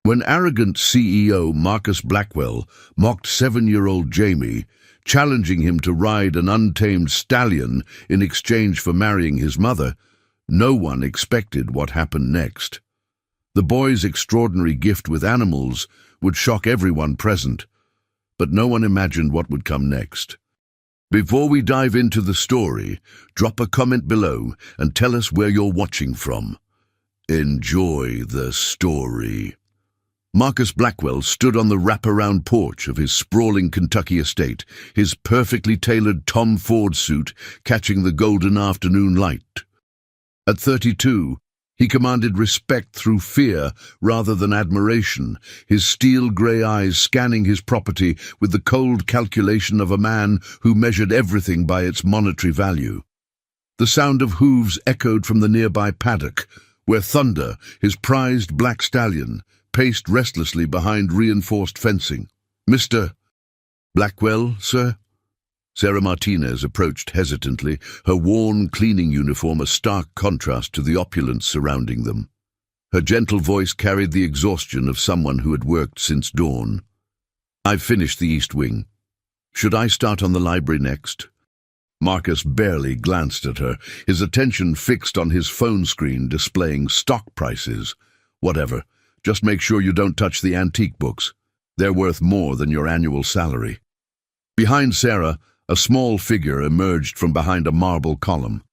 When arrogant CEO Marcus Blackwell mocked 7-year-old Jamie, challenging him to ride an untamed stallion in exchange for marrying his mother, no one expected what happened next. The boy's extraordinary gift with animals would shock everyone present, but no one imagined what would come next. Before we dive into the story, drop a comment below and tell us where you're watching from. Enjoy the story. Marcus Blackwell stood on the wraparound porch of his sprawling Kentucky estate, his perfectly tailored Tom Ford suit catching the golden afternoon light. At 32, he commanded respect through fear rather than admiration, his steel-grey eyes scanning his property with the cold calculation of a man who measured everything by its monetary value. The sound of hooves echoed from the nearby paddock, where Thunder, his prized black stallion, paced restlessly behind reinforced fencing. "Mr. Blackwell, sir?" Sarah Martinez approached hesitantly, her worn cleaning uniform a stark contrast to the opulence surrounding them. Her gentle voice carried the exhaustion of someone who had worked since dawn. "I've finished the East Wing. Should I start on the library next?" Marcus barely glanced at her, his attention fixed on his phone screen displaying stock prices. "Whatever. Just make sure you don't touch the antique books. They're worth more than your annual salary." Behind Sarah, a small figure emerged from behind a marble column.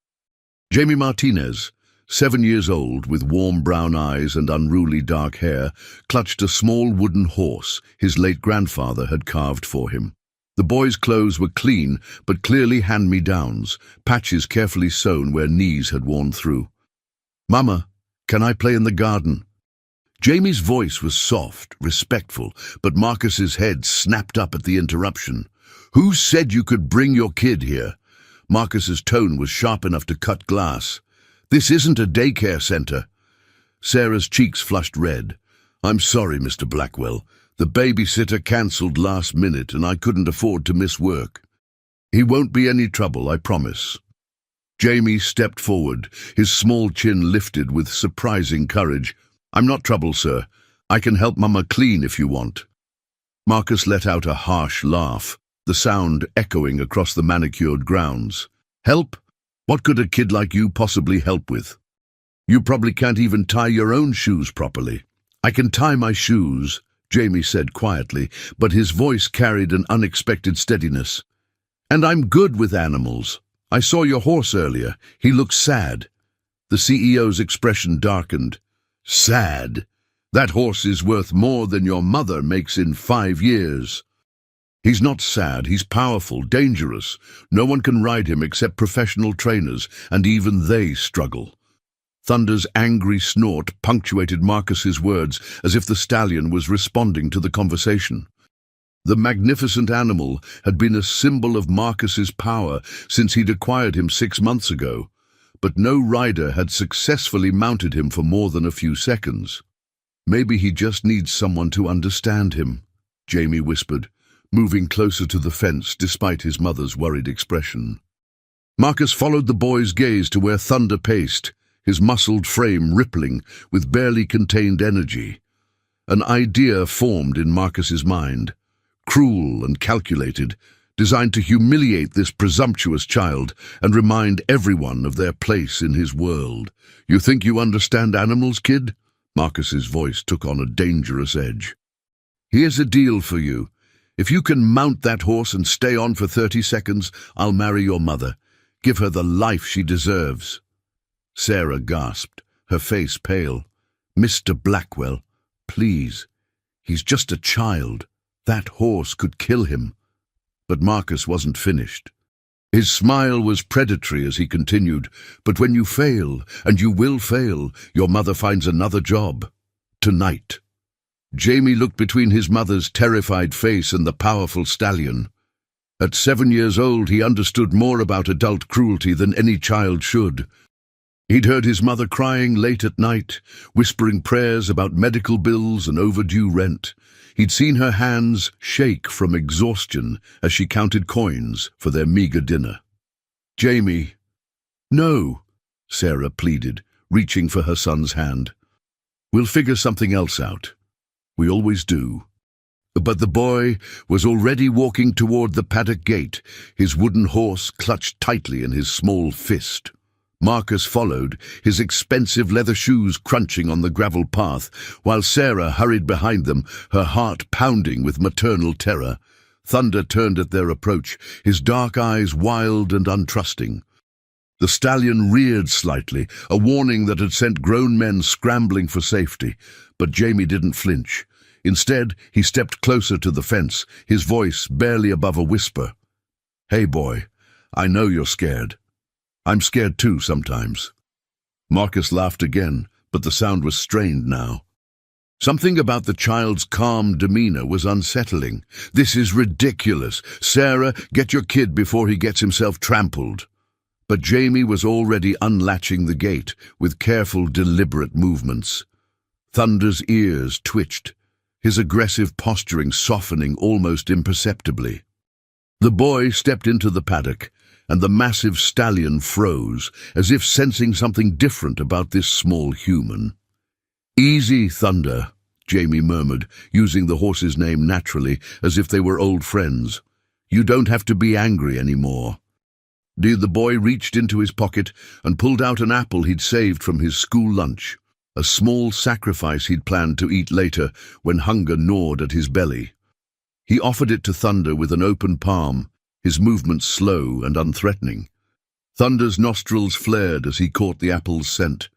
Jamie Martinez, 7 years old, with warm brown eyes and unruly dark hair, clutched a small wooden horse his late grandfather had carved for him. The boy's clothes were clean, but clearly hand-me-downs, patches carefully sewn where knees had worn through. "Mama, can I play in the garden?" Jamie's voice was soft, respectful, but Marcus's head snapped up at the interruption. "Who said you could bring your kid here?" Marcus's tone was sharp enough to cut glass. "This isn't a daycare center." Sarah's cheeks flushed red. "I'm sorry, Mr. Blackwell. The babysitter cancelled last minute and I couldn't afford to miss work." "He won't be any trouble, I promise." Jamie stepped forward, his small chin lifted with surprising courage. "I'm not trouble, sir. I can help Mama clean if you want." Marcus let out a harsh laugh, the sound echoing across the manicured grounds. "Help? What could a kid like you possibly help with? You probably can't even tie your own shoes properly." "I can tie my shoes," Jamie said quietly, but his voice carried an unexpected steadiness. "And I'm good with animals. I saw your horse earlier. He looked sad." The CEO's expression darkened. "Sad? That horse is worth more than your mother makes in 5 years. He's not sad, he's powerful, dangerous. No one can ride him except professional trainers, and even they struggle." Thunder's angry snort punctuated Marcus's words as if the stallion was responding to the conversation. The magnificent animal had been a symbol of Marcus's power since he'd acquired him 6 months ago, but no rider had successfully mounted him for more than a few seconds. "Maybe he just needs someone to understand him," Jamie whispered, moving closer to the fence despite his mother's worried expression. Marcus followed the boy's gaze to where Thunder paced, his muscled frame rippling with barely contained energy. An idea formed in Marcus's mind, cruel and calculated, designed to humiliate this presumptuous child and remind everyone of their place in his world. "You think you understand animals, kid?" Marcus's voice took on a dangerous edge. "Here's a deal for you. If you can mount that horse and stay on for 30 seconds, I'll marry your mother. Give her the life she deserves." Sarah gasped, her face pale. "Mr. Blackwell, please. He's just a child. That horse could kill him." But Marcus wasn't finished. His smile was predatory as he continued, "But when you fail, and you will fail, your mother finds another job. Tonight." Jamie looked between his mother's terrified face and the powerful stallion. At 7 years old, he understood more about adult cruelty than any child should. He'd heard his mother crying late at night, whispering prayers about medical bills and overdue rent. He'd seen her hands shake from exhaustion as she counted coins for their meager dinner. "Jamie." "No," Sarah pleaded, reaching for her son's hand. "We'll figure something else out." We always do. But the boy was already walking toward the paddock gate, his wooden horse clutched tightly in his small fist. Marcus followed, his expensive leather shoes crunching on the gravel path, while Sarah hurried behind them, her heart pounding with maternal terror. Thunder turned at their approach, his dark eyes wild and untrusting. The stallion reared slightly, a warning that had sent grown men scrambling for safety, but Jamie didn't flinch. Instead, he stepped closer to the fence, his voice barely above a whisper. "Hey, boy, I know you're scared. I'm scared too sometimes." Marcus laughed again, but the sound was strained now. Something about the child's calm demeanor was unsettling. "This is ridiculous. Sarah, get your kid before he gets himself trampled." But Jamie was already unlatching the gate with careful, deliberate movements. Thunder's ears twitched, his aggressive posturing softening almost imperceptibly. The boy stepped into the paddock, and the massive stallion froze, as if sensing something different about this small human. "Easy, Thunder," Jamie murmured, using the horse's name naturally, as if they were old friends. "You don't have to be angry anymore." The boy reached into his pocket and pulled out an apple he'd saved from his school lunch, a small sacrifice he'd planned to eat later when hunger gnawed at his belly. He offered it to Thunder with an open palm, his movements slow and unthreatening. Thunder's nostrils flared as he caught the apple's scent.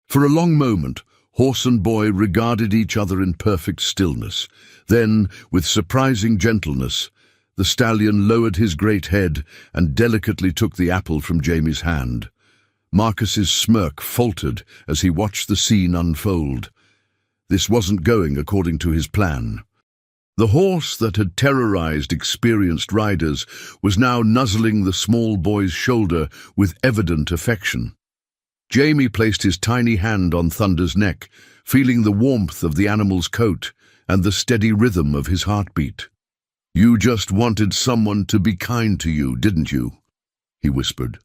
For a long moment, horse and boy regarded each other in perfect stillness. Then, with surprising gentleness, the stallion lowered his great head and delicately took the apple from Jamie's hand. Marcus's smirk faltered as he watched the scene unfold. This wasn't going according to his plan. The horse that had terrorized experienced riders was now nuzzling the small boy's shoulder with evident affection. Jamie placed his tiny hand on Thunder's neck, feeling the warmth of the animal's coat and the steady rhythm of his heartbeat. "You just wanted someone to be kind to you, didn't you?" he whispered.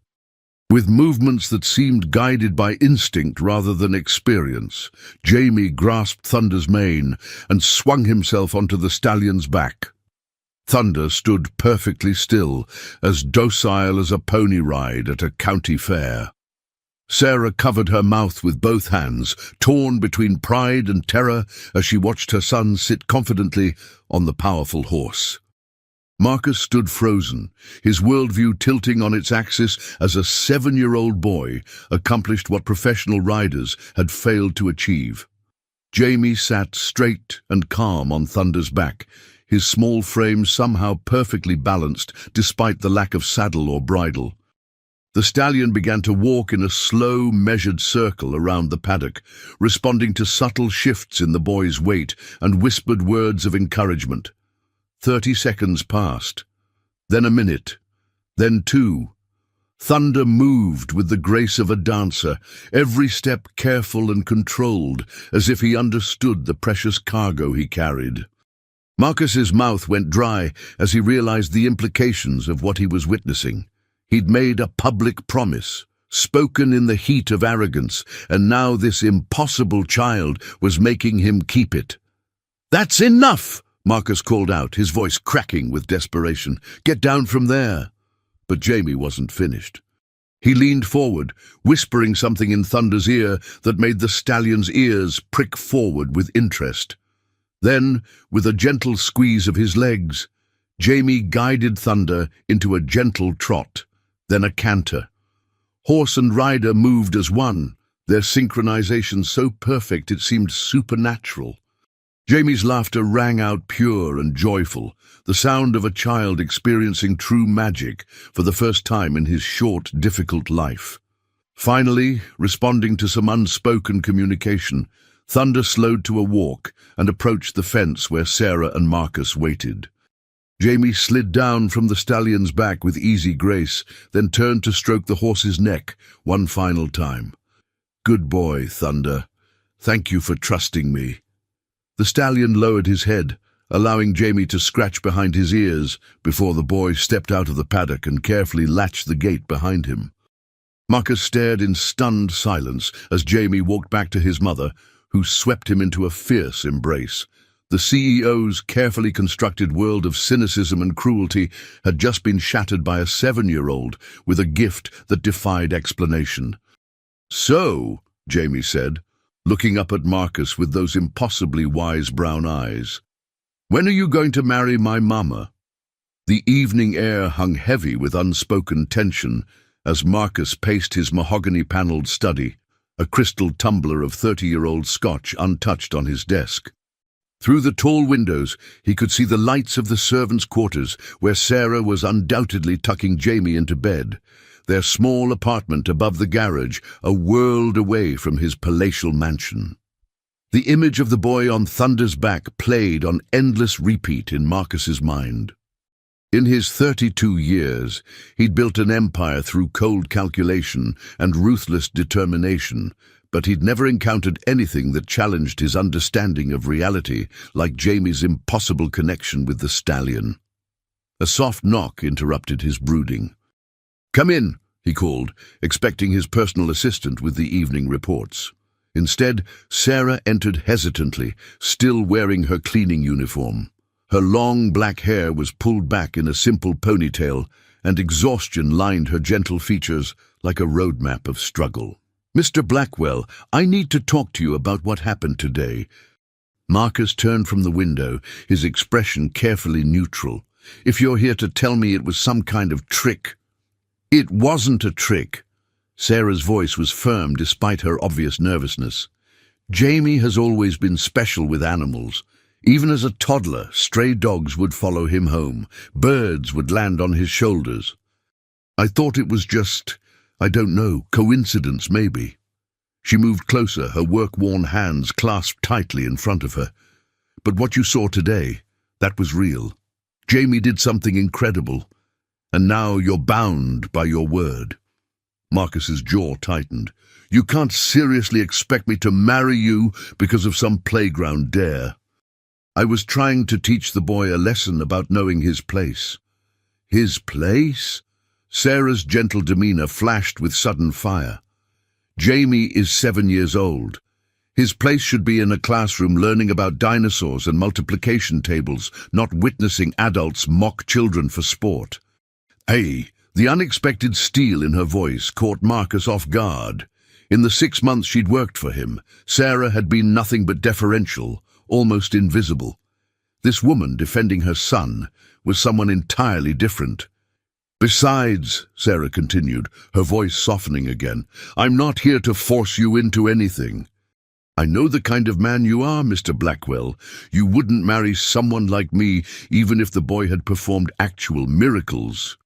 With movements that seemed guided by instinct rather than experience, Jamie grasped Thunder's mane and swung himself onto the stallion's back. Thunder stood perfectly still, as docile as a pony ride at a county fair. Sarah covered her mouth with both hands, torn between pride and terror as she watched her son sit confidently on the powerful horse. Marcus stood frozen, his worldview tilting on its axis as a 7-year-old boy accomplished what professional riders had failed to achieve. Jamie sat straight and calm on Thunder's back, his small frame somehow perfectly balanced despite the lack of saddle or bridle. The stallion began to walk in a slow, measured circle around the paddock, responding to subtle shifts in the boy's weight and whispered words of encouragement. 30 seconds passed, then a minute, then 2. Thunder moved with the grace of a dancer, every step careful and controlled, as if he understood the precious cargo he carried. Marcus's mouth went dry as he realized the implications of what he was witnessing. He'd made a public promise, spoken in the heat of arrogance, and now this impossible child was making him keep it. "That's enough!" Marcus called out, his voice cracking with desperation. "Get down from there." But Jamie wasn't finished. He leaned forward, whispering something in Thunder's ear that made the stallion's ears prick forward with interest. Then, with a gentle squeeze of his legs, Jamie guided Thunder into a gentle trot, then a canter. Horse and rider moved as one, their synchronization so perfect it seemed supernatural. Jamie's laughter rang out pure and joyful, the sound of a child experiencing true magic for the first time in his short, difficult life. Finally, responding to some unspoken communication, Thunder slowed to a walk and approached the fence where Sarah and Marcus waited. Jamie slid down from the stallion's back with easy grace, then turned to stroke the horse's neck one final time. "Good boy, Thunder. Thank you for trusting me." The stallion lowered his head, allowing Jamie to scratch behind his ears before the boy stepped out of the paddock and carefully latched the gate behind him. Marcus stared in stunned silence as Jamie walked back to his mother, who swept him into a fierce embrace. The CEO's carefully constructed world of cynicism and cruelty had just been shattered by a 7-year-old with a gift that defied explanation. "So," Jamie said, looking up at Marcus with those impossibly wise brown eyes, "when are you going to marry my mama?" The evening air hung heavy with unspoken tension as Marcus paced his mahogany-panelled study, a crystal tumbler of 30-year-old scotch untouched on his desk. Through the tall windows, he could see the lights of the servants' quarters, where Sarah was undoubtedly tucking Jamie into bed, their small apartment above the garage, a world away from his palatial mansion. The image of the boy on Thunder's back played on endless repeat in Marcus's mind. In his 32 years, he'd built an empire through cold calculation and ruthless determination, but he'd never encountered anything that challenged his understanding of reality like Jamie's impossible connection with the stallion. A soft knock interrupted his brooding. "Come in," he called, expecting his personal assistant with the evening reports. Instead, Sarah entered hesitantly, still wearing her cleaning uniform. Her long black hair was pulled back in a simple ponytail, and exhaustion lined her gentle features like a roadmap of struggle. "Mr. Blackwell, I need to talk to you about what happened today." Marcus turned from the window, his expression carefully neutral. "If you're here to tell me it was some kind of trick—" "It wasn't a trick." Sarah's voice was firm despite her obvious nervousness. "Jamie has always been special with animals. Even as a toddler, stray dogs would follow him home. Birds would land on his shoulders. I thought it was just, I don't know, coincidence maybe." She moved closer, her work-worn hands clasped tightly in front of her. "But what you saw today, that was real. Jamie did something incredible, and now you're bound by your word." Marcus's jaw tightened. "You can't seriously expect me to marry you because of some playground dare." "I was trying to teach the boy a lesson about knowing his place." "His place?" Sarah's gentle demeanor flashed with sudden fire. "Jamie is 7 years old. His place should be in a classroom learning about dinosaurs and multiplication tables, not witnessing adults mock children for sport." "Hey!" The unexpected steel in her voice caught Marcus off guard. In the 6 months she'd worked for him, Sarah had been nothing but deferential, almost invisible. This woman defending her son was someone entirely different. "Besides," Sarah continued, her voice softening again, "I'm not here to force you into anything. I know the kind of man you are, Mr. Blackwell. You wouldn't marry someone like me even if the boy had performed actual miracles."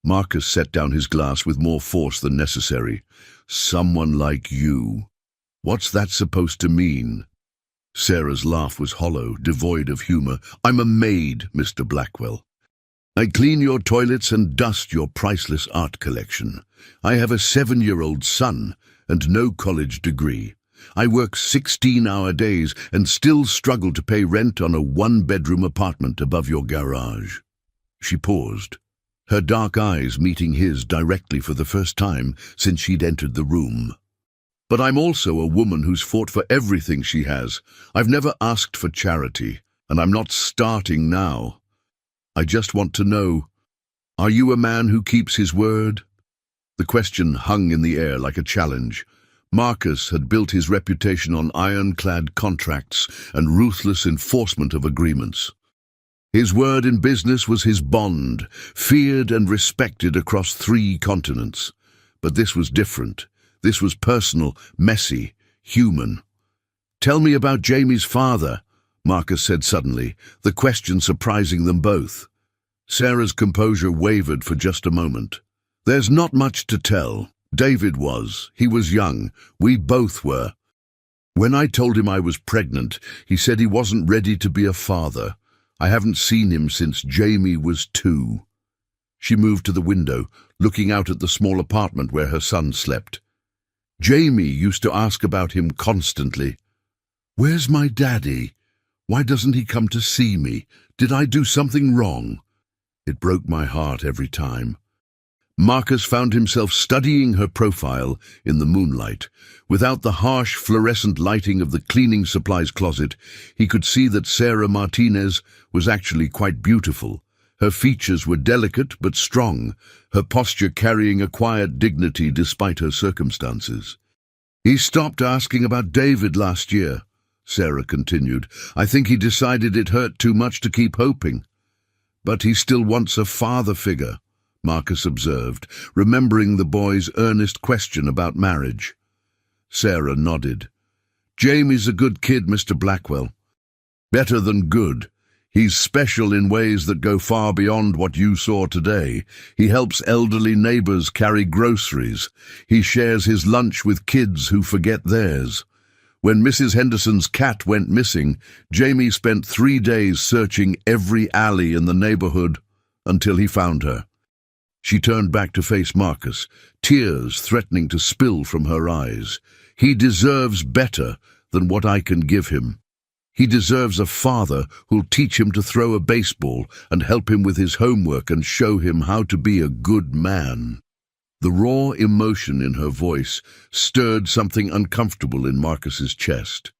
Marcus set down his glass with more force than necessary. "Someone like you. What's that supposed to mean?" Sarah's laugh was hollow, devoid of humor. "I'm a maid, Mr. Blackwell. I clean your toilets and dust your priceless art collection. I have a 7-year-old son and no college degree. I work 16-hour days and still struggle to pay rent on a 1-bedroom apartment above your garage." She paused, her dark eyes meeting his directly for the first time since she'd entered the room. "But I'm also a woman who's fought for everything she has. I've never asked for charity, and I'm not starting now. I just want to know, are you a man who keeps his word?" The question hung in the air like a challenge. Marcus had built his reputation on ironclad contracts and ruthless enforcement of agreements. His word in business was his bond, feared and respected across 3 continents. But this was different. This was personal, messy, human. "Tell me about Jamie's father," Marcus said suddenly, the question surprising them both. Sarah's composure wavered for just a moment. "There's not much to tell. David was. He was young. We both were. When I told him I was pregnant, he said he wasn't ready to be a father. I haven't seen him since Jamie was 2. She moved to the window, looking out at the small apartment where her son slept. "Jamie used to ask about him constantly. 'Where's my daddy? Why doesn't he come to see me? Did I do something wrong?' It broke my heart every time. Marcus found himself studying her profile in the moonlight. Without the harsh fluorescent lighting of the cleaning supplies closet, he could see that Sarah Martinez was actually quite beautiful. Her features were delicate but strong, her posture carrying a quiet dignity despite her circumstances. "He stopped asking about David last year," Sarah continued. "I think he decided it hurt too much to keep hoping." "But he still wants a father figure," Marcus observed, remembering the boy's earnest question about marriage. Sarah nodded. "Jamie's a good kid, Mr. Blackwell. Better than good. He's special in ways that go far beyond what you saw today. He helps elderly neighbors carry groceries. He shares his lunch with kids who forget theirs. When Mrs. Henderson's cat went missing, Jamie spent 3 days searching every alley in the neighborhood until he found her." She turned back to face Marcus, tears threatening to spill from her eyes. "He deserves better than what I can give him. He deserves a father who'll teach him to throw a baseball and help him with his homework and show him how to be a good man." The raw emotion in her voice stirred something uncomfortable in Marcus's chest.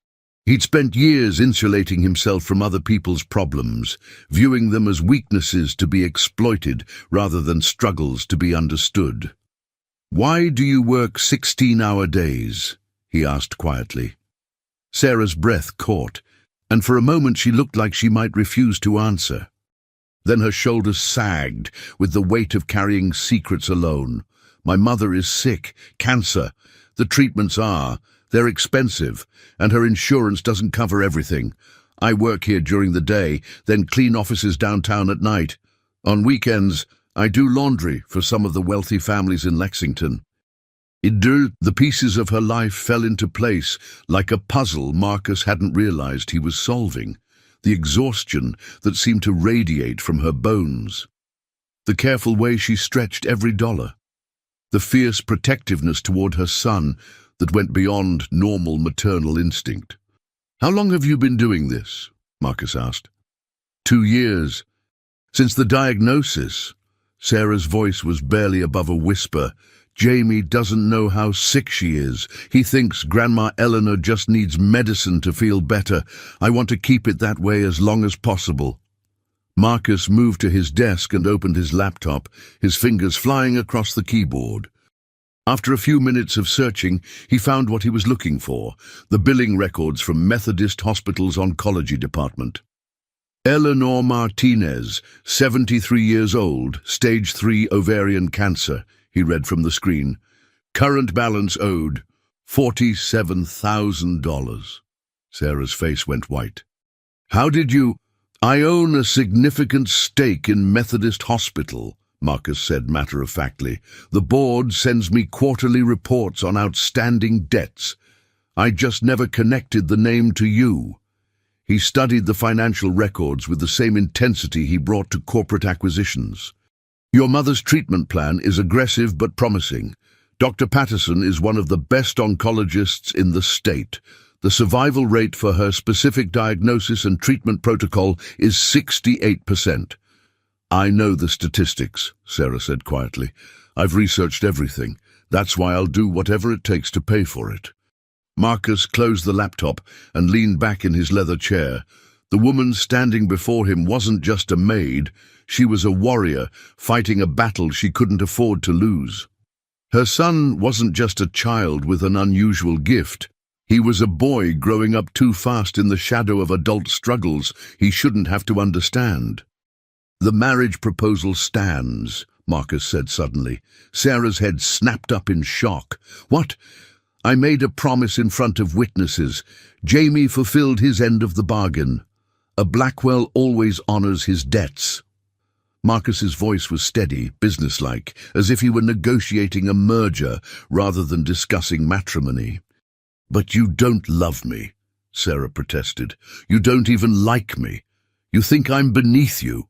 He'd spent years insulating himself from other people's problems, viewing them as weaknesses to be exploited rather than struggles to be understood. "Why do you work 16-hour days?" he asked quietly. Sarah's breath caught, and for a moment she looked like she might refuse to answer. Then her shoulders sagged with the weight of carrying secrets alone. "My mother is sick, cancer. The treatments they're expensive, and her insurance doesn't cover everything. I work here during the day, then clean offices downtown at night. On weekends, I do laundry for some of the wealthy families in Lexington." The pieces of her life fell into place like a puzzle Marcus hadn't realized he was solving, the exhaustion that seemed to radiate from her bones, the careful way she stretched every dollar, the fierce protectiveness toward her son that went beyond normal maternal instinct. "How long have you been doing this?" Marcus asked. 2 years. Since the diagnosis." Sarah's voice was barely above a whisper. "Jamie doesn't know how sick she is. He thinks Grandma Eleanor just needs medicine to feel better. I want to keep it that way as long as possible." Marcus moved to his desk and opened his laptop, his fingers flying across the keyboard. After a few minutes of searching, he found what he was looking for, the billing records from Methodist Hospital's oncology department. "Eleanor Martinez, 73 years old, stage 3 ovarian cancer," he read from the screen. "Current balance owed, $47,000. Sarah's face went white. "How did you—" "I own a significant stake in Methodist Hospital," Marcus said matter-of-factly. "The board sends me quarterly reports on outstanding debts. I just never connected the name to you." He studied the financial records with the same intensity he brought to corporate acquisitions. "Your mother's treatment plan is aggressive but promising. Dr. Patterson is one of the best oncologists in the state. The survival rate for her specific diagnosis and treatment protocol is 68%. "I know the statistics," Sarah said quietly. "I've researched everything. That's why I'll do whatever it takes to pay for it." Marcus closed the laptop and leaned back in his leather chair. The woman standing before him wasn't just a maid. She was a warrior, fighting a battle she couldn't afford to lose. Her son wasn't just a child with an unusual gift. He was a boy growing up too fast in the shadow of adult struggles he shouldn't have to understand. "The marriage proposal stands," Marcus said suddenly. Sarah's head snapped up in shock. "What?" "I made a promise in front of witnesses. Jamie fulfilled his end of the bargain. A Blackwell always honors his debts." Marcus's voice was steady, businesslike, as if he were negotiating a merger rather than discussing matrimony. "But you don't love me," Sarah protested. "You don't even like me. You think I'm beneath you."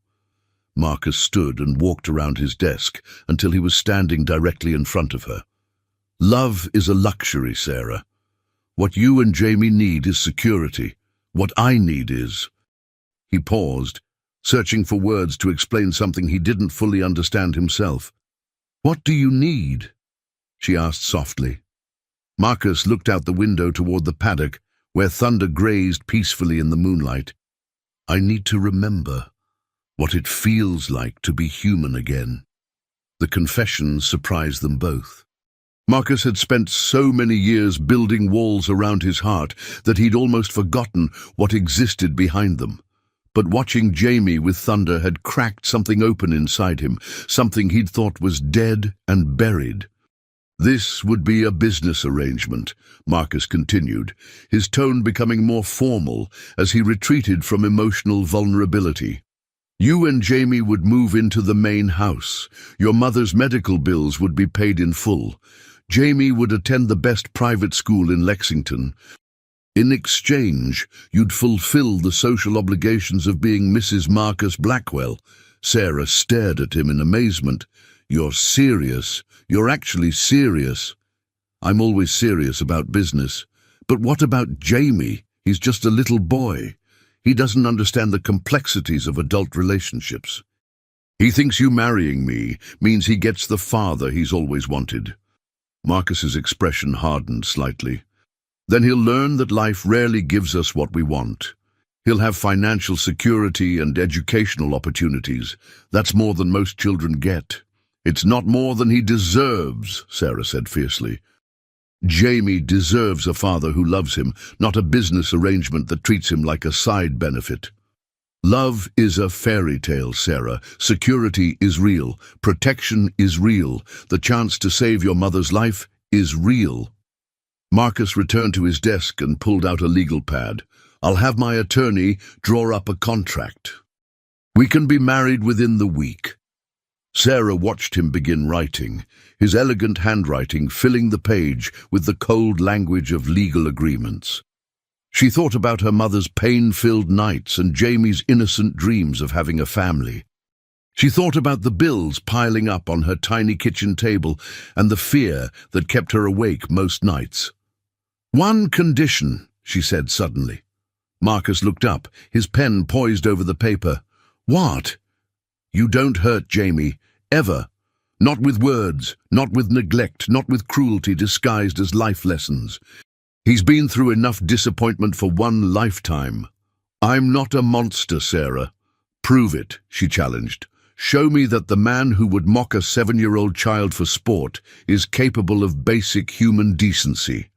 Marcus stood and walked around his desk until he was standing directly in front of her. "Love is a luxury, Sarah. What you and Jamie need is security. What I need is—" He paused, searching for words to explain something he didn't fully understand himself. "What do you need?" she asked softly. Marcus looked out the window toward the paddock, where thunder grazed peacefully in the moonlight. "I need to remember what it feels like to be human again." The confession surprised them both. Marcus had spent so many years building walls around his heart that he'd almost forgotten what existed behind them. But watching Jamie with thunder had cracked something open inside him, something he'd thought was dead and buried. "This would be a business arrangement," Marcus continued, his tone becoming more formal as he retreated from emotional vulnerability. "You and Jamie would move into the main house. Your mother's medical bills would be paid in full. Jamie would attend the best private school in Lexington. In exchange, you'd fulfill the social obligations of being Mrs. Marcus Blackwell." Sarah stared at him in amazement. "You're serious? You're actually serious?" "I'm always serious about business. But what about Jamie? He's just a little boy. He doesn't understand the complexities of adult relationships. He thinks you marrying me means he gets the father he's always wanted." Marcus's expression hardened slightly. "Then he'll learn that life rarely gives us what we want. He'll have financial security and educational opportunities. That's more than most children get." "It's not more than he deserves," Sarah said fiercely. "Jamie deserves a father who loves him, not a business arrangement that treats him like a side benefit." "Love is a fairy tale, Sarah. Security is real. Protection is real. The chance to save your mother's life is real." Marcus returned to his desk and pulled out a legal pad. "I'll have my attorney draw up a contract. We can be married within the week." Sarah watched him begin writing, his elegant handwriting filling the page with the cold language of legal agreements. She thought about her mother's pain-filled nights and Jamie's innocent dreams of having a family. She thought about the bills piling up on her tiny kitchen table and the fear that kept her awake most nights. "One condition," she said suddenly. Marcus looked up, his pen poised over the paper. "What?" "You don't hurt Jamie, ever. Not with words, not with neglect, not with cruelty disguised as life lessons. He's been through enough disappointment for one lifetime." "I'm not a monster, Sarah." "Prove it," she challenged. "Show me that the man who would mock a 7-year-old child for sport is capable of basic human decency."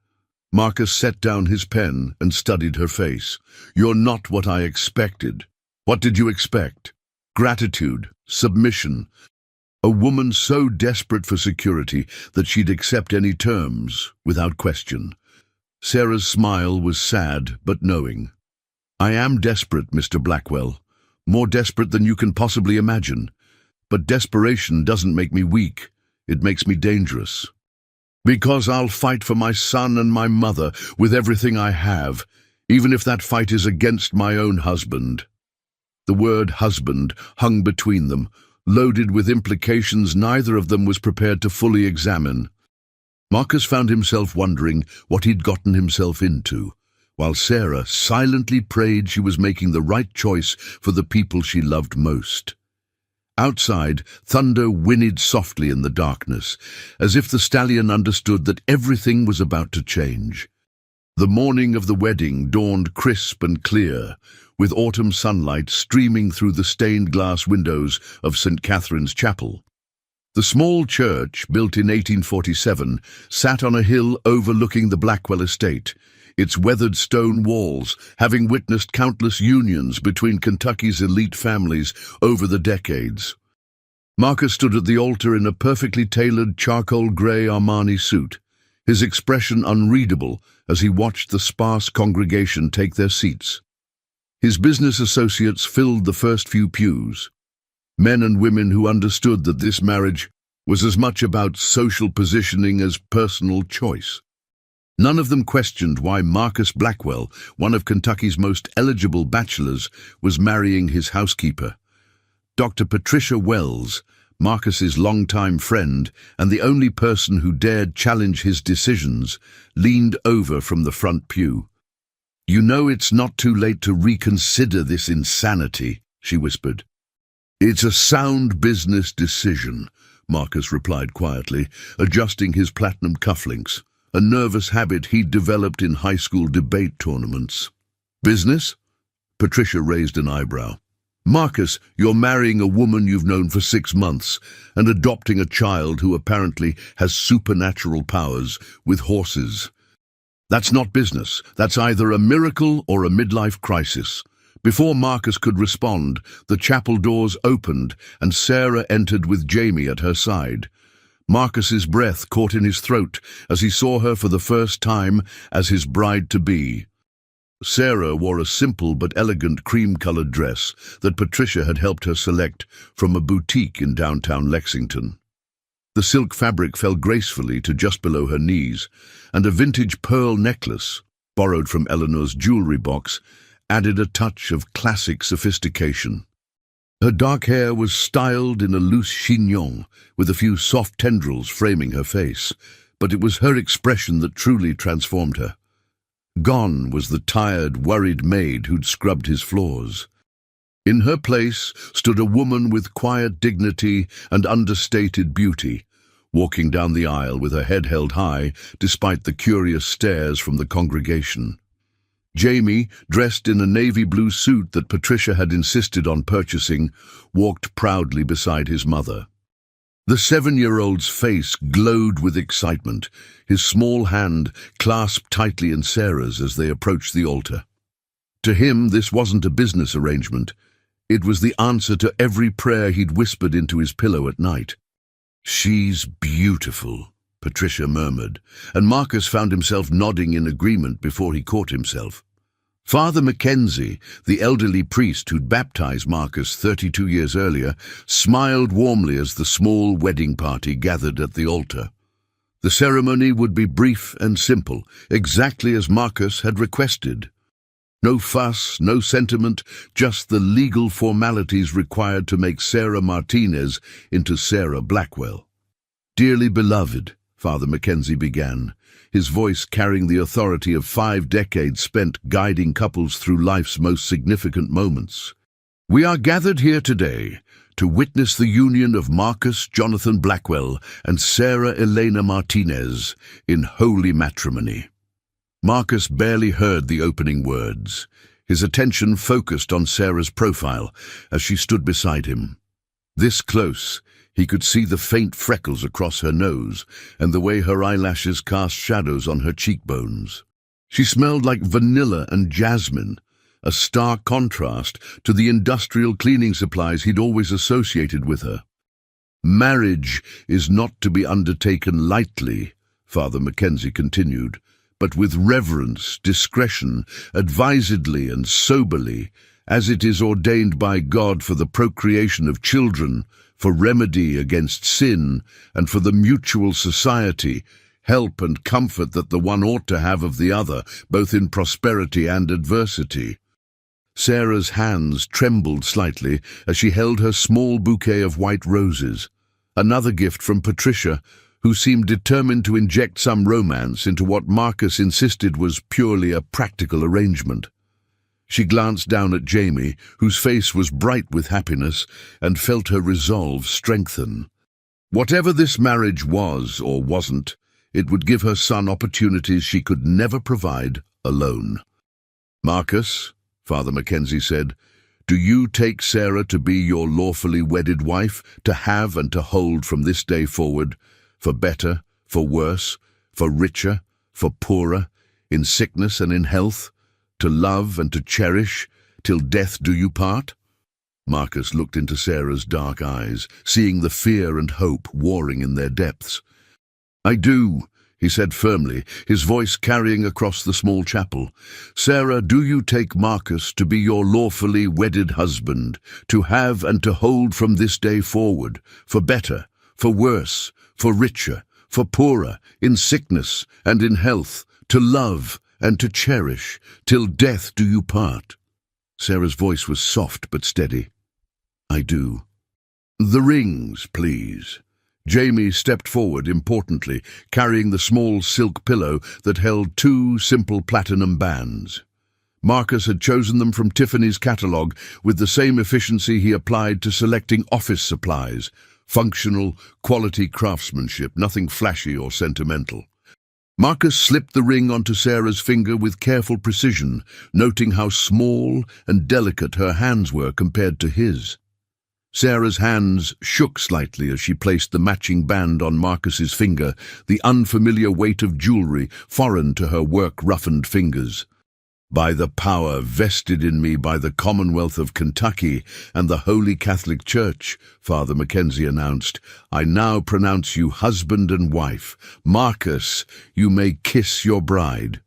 Marcus set down his pen and studied her face. "You're not what I expected." "What did you expect?" "Gratitude, submission. A woman so desperate for security that she'd accept any terms without question." Sarah's smile was sad but knowing. "I am desperate, Mr. Blackwell. More desperate than you can possibly imagine. But desperation doesn't make me weak. It makes me dangerous. Because I'll fight for my son and my mother with everything I have, even if that fight is against my own husband." The word husband hung between them, loaded with implications neither of them was prepared to fully examine. Marcus found himself wondering what he'd gotten himself into, while Sarah silently prayed she was making the right choice for the people she loved most. Outside, thunder whinnied softly in the darkness, as if the stallion understood that everything was about to change. The morning of the wedding dawned crisp and clear, with autumn sunlight streaming through the stained glass windows of St. Catherine's Chapel. The small church, built in 1847, sat on a hill overlooking the Blackwell estate, its weathered stone walls having witnessed countless unions between Kentucky's elite families over the decades. Marcus stood at the altar in a perfectly tailored charcoal-grey Armani suit, his expression unreadable as he watched the sparse congregation take their seats. His business associates filled the first few pews, men and women who understood that this marriage was as much about social positioning as personal choice. None of them questioned why Marcus Blackwell, one of Kentucky's most eligible bachelors, was marrying his housekeeper. Dr. Patricia Wells, Marcus's longtime friend and the only person who dared challenge his decisions, leaned over from the front pew. "You know it's not too late to reconsider this insanity," she whispered. "It's a sound business decision. Marcus replied quietly, adjusting his platinum cufflinks, a nervous habit he'd developed in high school debate tournaments. Business? Patricia raised an eyebrow. Marcus, you're marrying a woman you've known for 6 months and adopting a child who apparently has supernatural powers with horses. That's not business. That's either a miracle or a midlife crisis. Before Marcus could respond, the chapel doors opened and Sarah entered with Jamie at her side. Marcus's breath caught in his throat as he saw her for the first time as his bride-to-be. Sarah wore a simple but elegant cream-colored dress that Patricia had helped her select from a boutique in downtown Lexington. The silk fabric fell gracefully to just below her knees, and a vintage pearl necklace, borrowed from Eleanor's jewelry box, added a touch of classic sophistication. Her dark hair was styled in a loose chignon, with a few soft tendrils framing her face, but it was her expression that truly transformed her. Gone was the tired, worried maid who'd scrubbed his floors. In her place stood a woman with quiet dignity and understated beauty, walking down the aisle with her head held high despite the curious stares from the congregation. Jamie, dressed in a navy blue suit that Patricia had insisted on purchasing, walked proudly beside his mother. The 7-year-old's face glowed with excitement, his small hand clasped tightly in Sarah's as they approached the altar. To him, this wasn't a business arrangement. It was the answer to every prayer he'd whispered into his pillow at night. "She's beautiful," Patricia murmured, and Marcus found himself nodding in agreement before he caught himself. Father Mackenzie, the elderly priest who'd baptized Marcus 32 years earlier, smiled warmly as the small wedding party gathered at the altar. The ceremony would be brief and simple, exactly as Marcus had requested. No fuss, no sentiment, just the legal formalities required to make Sarah Martinez into Sarah Blackwell. "Dearly beloved," Father Mackenzie began, his voice carrying the authority of 5 decades spent guiding couples through life's most significant moments. "We are gathered here today to witness the union of Marcus Jonathan Blackwell and Sarah Elena Martinez in holy matrimony." Marcus barely heard the opening words, his attention focused on Sarah's profile as she stood beside him. This close, he could see the faint freckles across her nose and the way her eyelashes cast shadows on her cheekbones. She smelled like vanilla and jasmine, a stark contrast to the industrial cleaning supplies he'd always associated with her. "Marriage is not to be undertaken lightly," Father Mackenzie continued, "but with reverence, discretion, advisedly and soberly, as it is ordained by God for the procreation of children, for remedy against sin, and for the mutual society, help and comfort that the one ought to have of the other, both in prosperity and adversity." Sarah's hands trembled slightly as she held her small bouquet of white roses, another gift from Patricia, who seemed determined to inject some romance into what Marcus insisted was purely a practical arrangement. She glanced down at Jamie, whose face was bright with happiness, and felt her resolve strengthen. Whatever this marriage was or wasn't, it would give her son opportunities she could never provide alone. "Marcus," Father Mackenzie said, "do you take Sarah to be your lawfully wedded wife, to have and to hold from this day forward, for better, for worse, for richer, for poorer, in sickness and in health, to love and to cherish, till death do you part?" Marcus looked into Sarah's dark eyes, seeing the fear and hope warring in their depths. "I do," he said firmly, his voice carrying across the small chapel. "Sarah, do you take Marcus to be your lawfully wedded husband, to have and to hold from this day forward, for better, for worse, for richer, for poorer, in sickness and in health, to love and to cherish, till death do you part?" Sarah's voice was soft but steady. "I do." "The rings, please." Jamie stepped forward importantly, carrying the small silk pillow that held 2 simple platinum bands. Marcus had chosen them from Tiffany's catalogue with the same efficiency he applied to selecting office supplies, Functional, quality craftsmanship, nothing flashy or sentimental. Marcus slipped the ring onto Sarah's finger with careful precision, noting how small and delicate her hands were compared to his. Sarah's hands shook slightly as she placed the matching band on Marcus's finger, the unfamiliar weight of jewelry foreign to her work-roughened fingers. "By the power vested in me by the Commonwealth of Kentucky and the Holy Catholic Church," Father Mackenzie announced, "I now pronounce you husband and wife. Marcus, you may kiss your bride."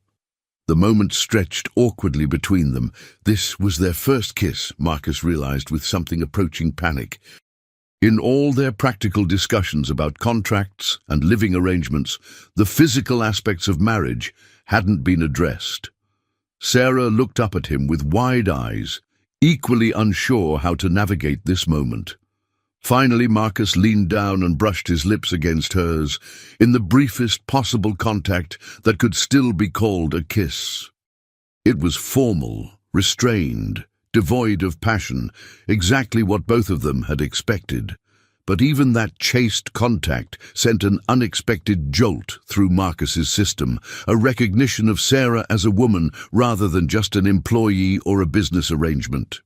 The moment stretched awkwardly between them. This was their first kiss, Marcus realized with something approaching panic. In all their practical discussions about contracts and living arrangements, the physical aspects of marriage hadn't been addressed. Sarah looked up at him with wide eyes, equally unsure how to navigate this moment. Finally, Marcus leaned down and brushed his lips against hers, in the briefest possible contact that could still be called a kiss. It was formal, restrained, devoid of passion, exactly what both of them had expected. But even that chaste contact sent an unexpected jolt through Marcus's system, a recognition of Sarah as a woman rather than just an employee or a business arrangement.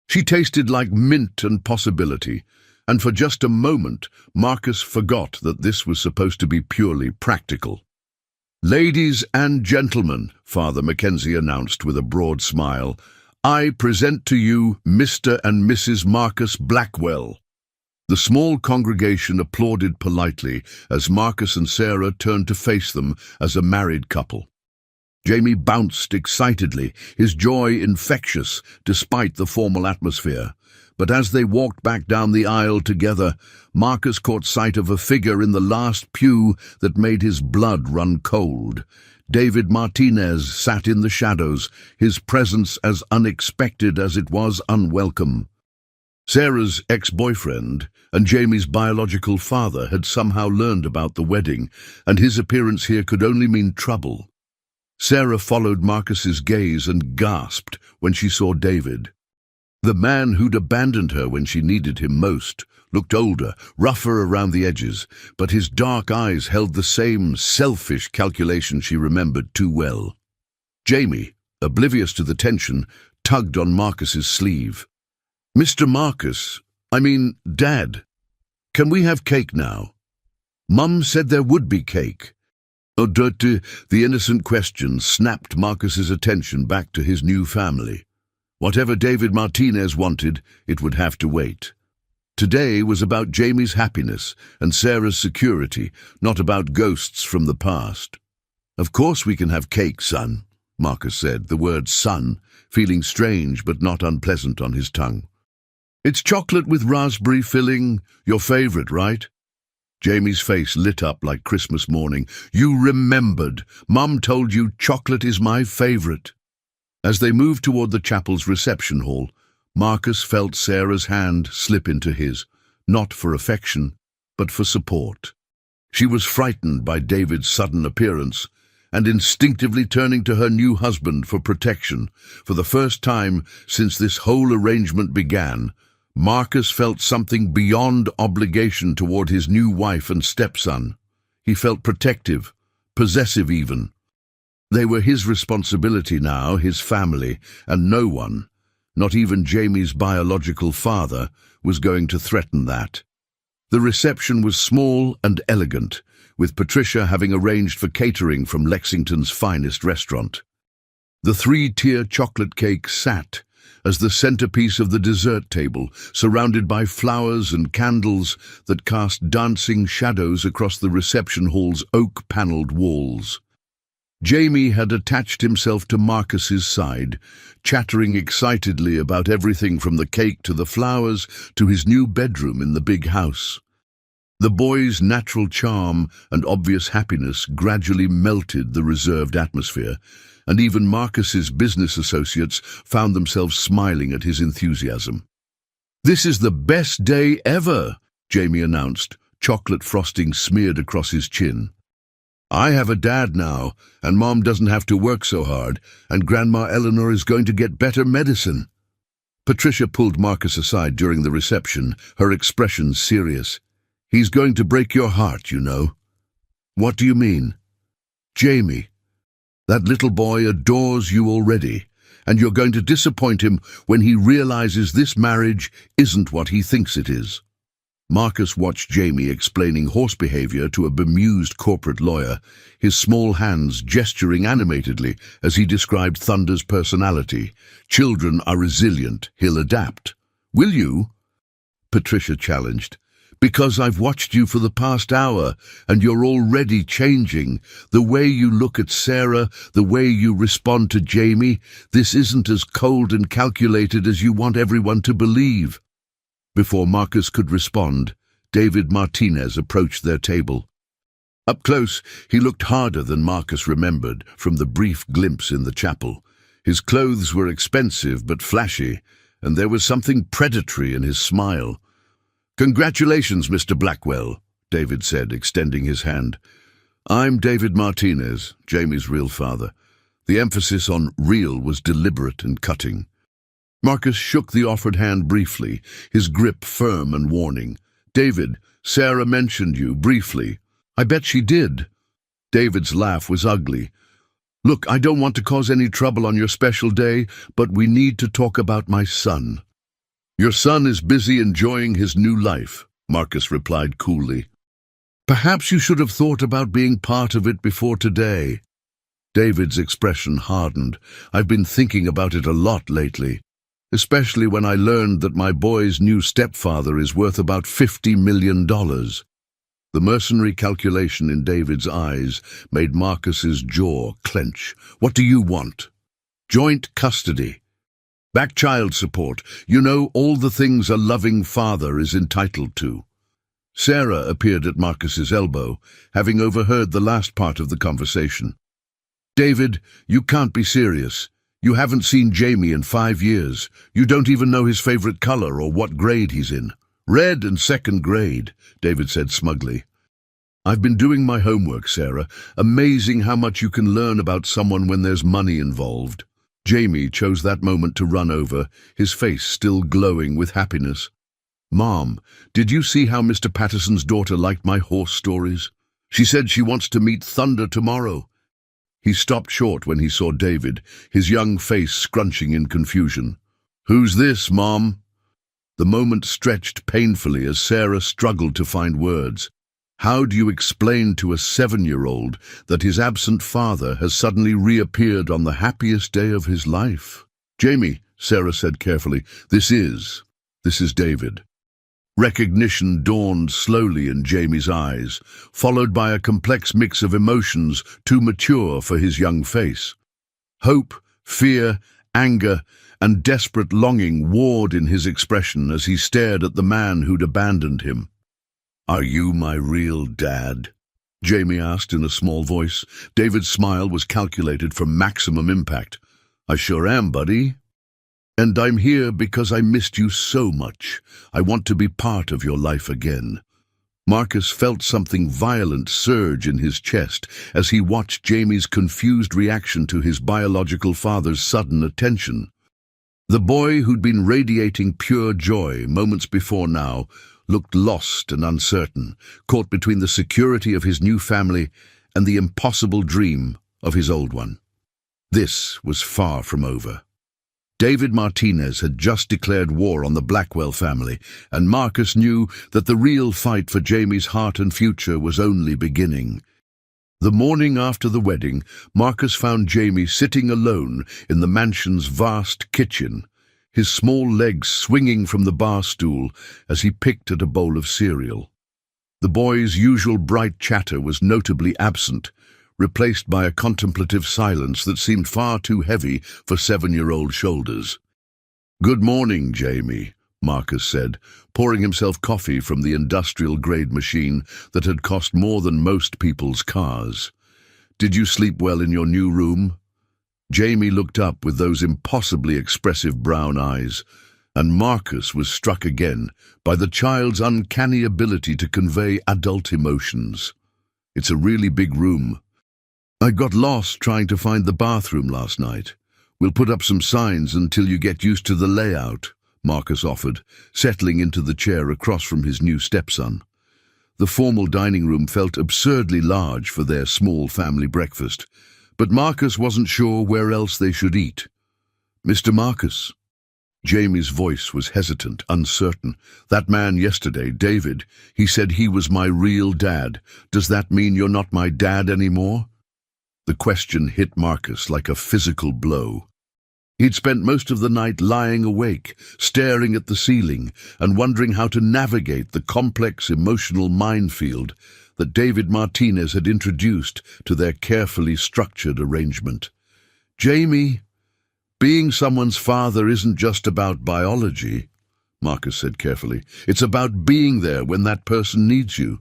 She tasted like mint and possibility, and for just a moment, Marcus forgot that this was supposed to be purely practical. "Ladies and gentlemen," Father Mackenzie announced with a broad smile, "I present to you Mr. and Mrs. Marcus Blackwell." The small congregation applauded politely as Marcus and Sarah turned to face them as a married couple. Jamie bounced excitedly, his joy infectious despite the formal atmosphere. But as they walked back down the aisle together, Marcus caught sight of a figure in the last pew that made his blood run cold. David Martinez sat in the shadows, his presence as unexpected as it was unwelcome. Sarah's ex-boyfriend and Jamie's biological father had somehow learned about the wedding, and his appearance here could only mean trouble. Sarah followed Marcus's gaze and gasped when she saw David. The man who'd abandoned her when she needed him most looked older, rougher around the edges, but his dark eyes held the same selfish calculation she remembered too well. Jamie, oblivious to the tension, tugged on Marcus's sleeve. "Mr. Marcus, Dad, can we have cake now? Mum said there would be cake." The innocent question snapped Marcus's attention back to his new family. Whatever David Martinez wanted, it would have to wait. Today was about Jamie's happiness and Sarah's security, not about ghosts from the past. "Of course we can have cake, son," Marcus said, the word son feeling strange but not unpleasant on his tongue. "It's chocolate with raspberry filling, your favorite, right?" Jamie's face lit up like Christmas morning. "You remembered. Mum told you chocolate is my favorite." As they moved toward the chapel's reception hall, Marcus felt Sarah's hand slip into his, not for affection, but for support. She was frightened by David's sudden appearance, and instinctively turning to her new husband for protection. For the first time since this whole arrangement began, Marcus felt something beyond obligation toward his new wife and stepson. He felt protective, possessive even. They were his responsibility now, his family, and no one, not even Jamie's biological father, was going to threaten that. The reception was small and elegant, with Patricia having arranged for catering from Lexington's finest restaurant. The three-tier chocolate cake sat as the centerpiece of the dessert table, surrounded by flowers and candles that cast dancing shadows across the reception hall's oak-paneled walls. Jamie had attached himself to Marcus's side, chattering excitedly about everything from the cake to the flowers to his new bedroom in the big house. The boy's natural charm and obvious happiness gradually melted the reserved atmosphere, and even Marcus's business associates found themselves smiling at his enthusiasm. "This is the best day ever," Jamie announced, chocolate frosting smeared across his chin. "I have a dad now, and Mom doesn't have to work so hard, and Grandma Eleanor is going to get better medicine." Patricia pulled Marcus aside during the reception, her expression serious. He's going to break your heart, you know. What do you mean? Jamie. That little boy adores you already, and you're going to disappoint him when he realizes this marriage isn't what he thinks it is. Marcus watched Jamie explaining horse behavior to a bemused corporate lawyer, his small hands gesturing animatedly as he described Thunder's personality. Children are resilient, he'll adapt. Will you? Patricia challenged. Because I've watched you for the past hour, and you're already changing. The way you look at Sarah, the way you respond to Jamie, this isn't as cold and calculated as you want everyone to believe. Before Marcus could respond, David Martinez approached their table. Up close, he looked harder than Marcus remembered from the brief glimpse in the chapel. His clothes were expensive but flashy, and there was something predatory in his smile. "Congratulations, Mr. Blackwell," David said, extending his hand. "I'm David Martinez, Jamie's real father." The emphasis on real was deliberate and cutting. Marcus shook the offered hand briefly, his grip firm and warning. "David, Sarah mentioned you briefly." "I bet she did." David's laugh was ugly. "Look, I don't want to cause any trouble on your special day, but we need to talk about my son." "Your son is busy enjoying his new life," Marcus replied coolly. "Perhaps you should have thought about being part of it before today." David's expression hardened. "I've been thinking about it a lot lately, especially when I learned that my boy's new stepfather is worth about $50 million. The mercenary calculation in David's eyes made Marcus's jaw clench. "What do you want?" "Joint custody. Back child support. You know, all the things a loving father is entitled to." Sarah appeared at Marcus's elbow, having overheard the last part of the conversation. "David, you can't be serious. You haven't seen Jamie in 5 years. You don't even know his favorite color or what grade he's in." "Red and second grade," David said smugly. "I've been doing my homework, Sarah. Amazing how much you can learn about someone when there's money involved." Jamie chose that moment to run over, his face still glowing with happiness. "Mom, did you see how Mr. Patterson's daughter liked my horse stories? She said she wants to meet Thunder tomorrow." He stopped short when he saw David, his young face scrunching in confusion. "Who's this, Mom?" The moment stretched painfully as Sarah struggled to find words. How do you explain to a 7-year-old that his absent father has suddenly reappeared on the happiest day of his life? "Jamie," Sarah said carefully, this is David." Recognition dawned slowly in Jamie's eyes, followed by a complex mix of emotions too mature for his young face. Hope, fear, anger, and desperate longing warred in his expression as he stared at the man who'd abandoned him. "Are you my real dad?" Jamie asked in a small voice. David's smile was calculated for maximum impact. "I sure am, buddy. And I'm here because I missed you so much. I want to be part of your life again." Marcus felt something violent surge in his chest as he watched Jamie's confused reaction to his biological father's sudden attention. The boy who'd been radiating pure joy moments before now looked lost and uncertain, caught between the security of his new family and the impossible dream of his old one. This was far from over. David Martinez had just declared war on the Blackwell family, and Marcus knew that the real fight for Jamie's heart and future was only beginning. The morning after the wedding, Marcus found Jamie sitting alone in the mansion's vast kitchen, his small legs swinging from the bar stool as he picked at a bowl of cereal. The boy's usual bright chatter was notably absent, replaced by a contemplative silence that seemed far too heavy for 7-year-old shoulders. "Good morning, Jamie," Marcus said, pouring himself coffee from the industrial-grade machine that had cost more than most people's cars. "Did you sleep well in your new room?" Jamie looked up with those impossibly expressive brown eyes, and Marcus was struck again by the child's uncanny ability to convey adult emotions. "It's a really big room. I got lost trying to find the bathroom last night. We'll put up some signs until you get used to the layout," Marcus offered, settling into the chair across from his new stepson. The formal dining room felt absurdly large for their small family breakfast, but Marcus wasn't sure where else they should eat. "Mr. Marcus." Jamie's voice was hesitant, uncertain. "That man yesterday, David, he said he was my real dad. Does that mean you're not my dad anymore?" The question hit Marcus like a physical blow. He'd spent most of the night lying awake, staring at the ceiling, and wondering how to navigate the complex emotional minefield that David Martinez had introduced to their carefully structured arrangement. "Jamie, being someone's father isn't just about biology," Marcus said carefully. "It's about being there when that person needs you.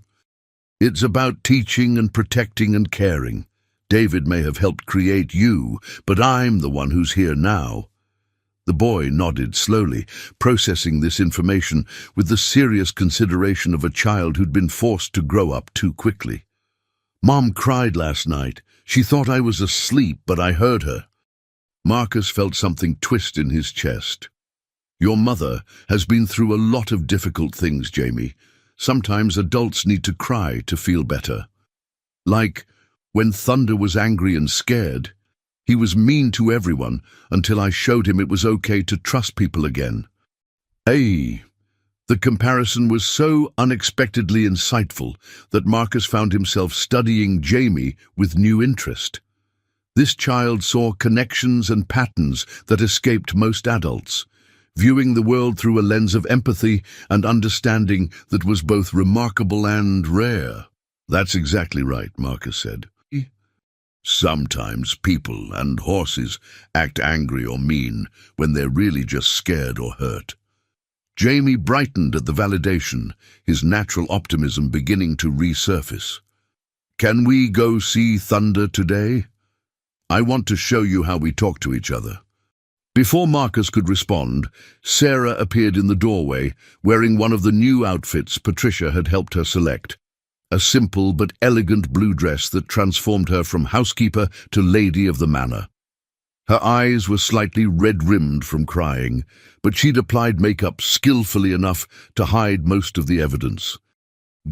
It's about teaching and protecting and caring. David may have helped create you, but I'm the one who's here now." The boy nodded slowly, processing this information with the serious consideration of a child who'd been forced to grow up too quickly. "Mom cried last night. She thought I was asleep, but I heard her." Marcus felt something twist in his chest. "Your mother has been through a lot of difficult things, Jamie. Sometimes adults need to cry to feel better. Like when Thunder was angry and scared. He was mean to everyone until I showed him it was okay to trust people again." Hey! The comparison was so unexpectedly insightful that Marcus found himself studying Jamie with new interest. This child saw connections and patterns that escaped most adults, viewing the world through a lens of empathy and understanding that was both remarkable and rare. "That's exactly right," Marcus said. "Sometimes people and horses act angry or mean when they're really just scared or hurt." Jamie brightened at the validation, his natural optimism beginning to resurface. "Can we go see Thunder today? I want to show you how we talk to each other." Before Marcus could respond, Sarah appeared in the doorway, wearing one of the new outfits Patricia had helped her select. A simple but elegant blue dress that transformed her from housekeeper to lady of the manor. Her eyes were slightly red-rimmed from crying, but she'd applied makeup skillfully enough to hide most of the evidence.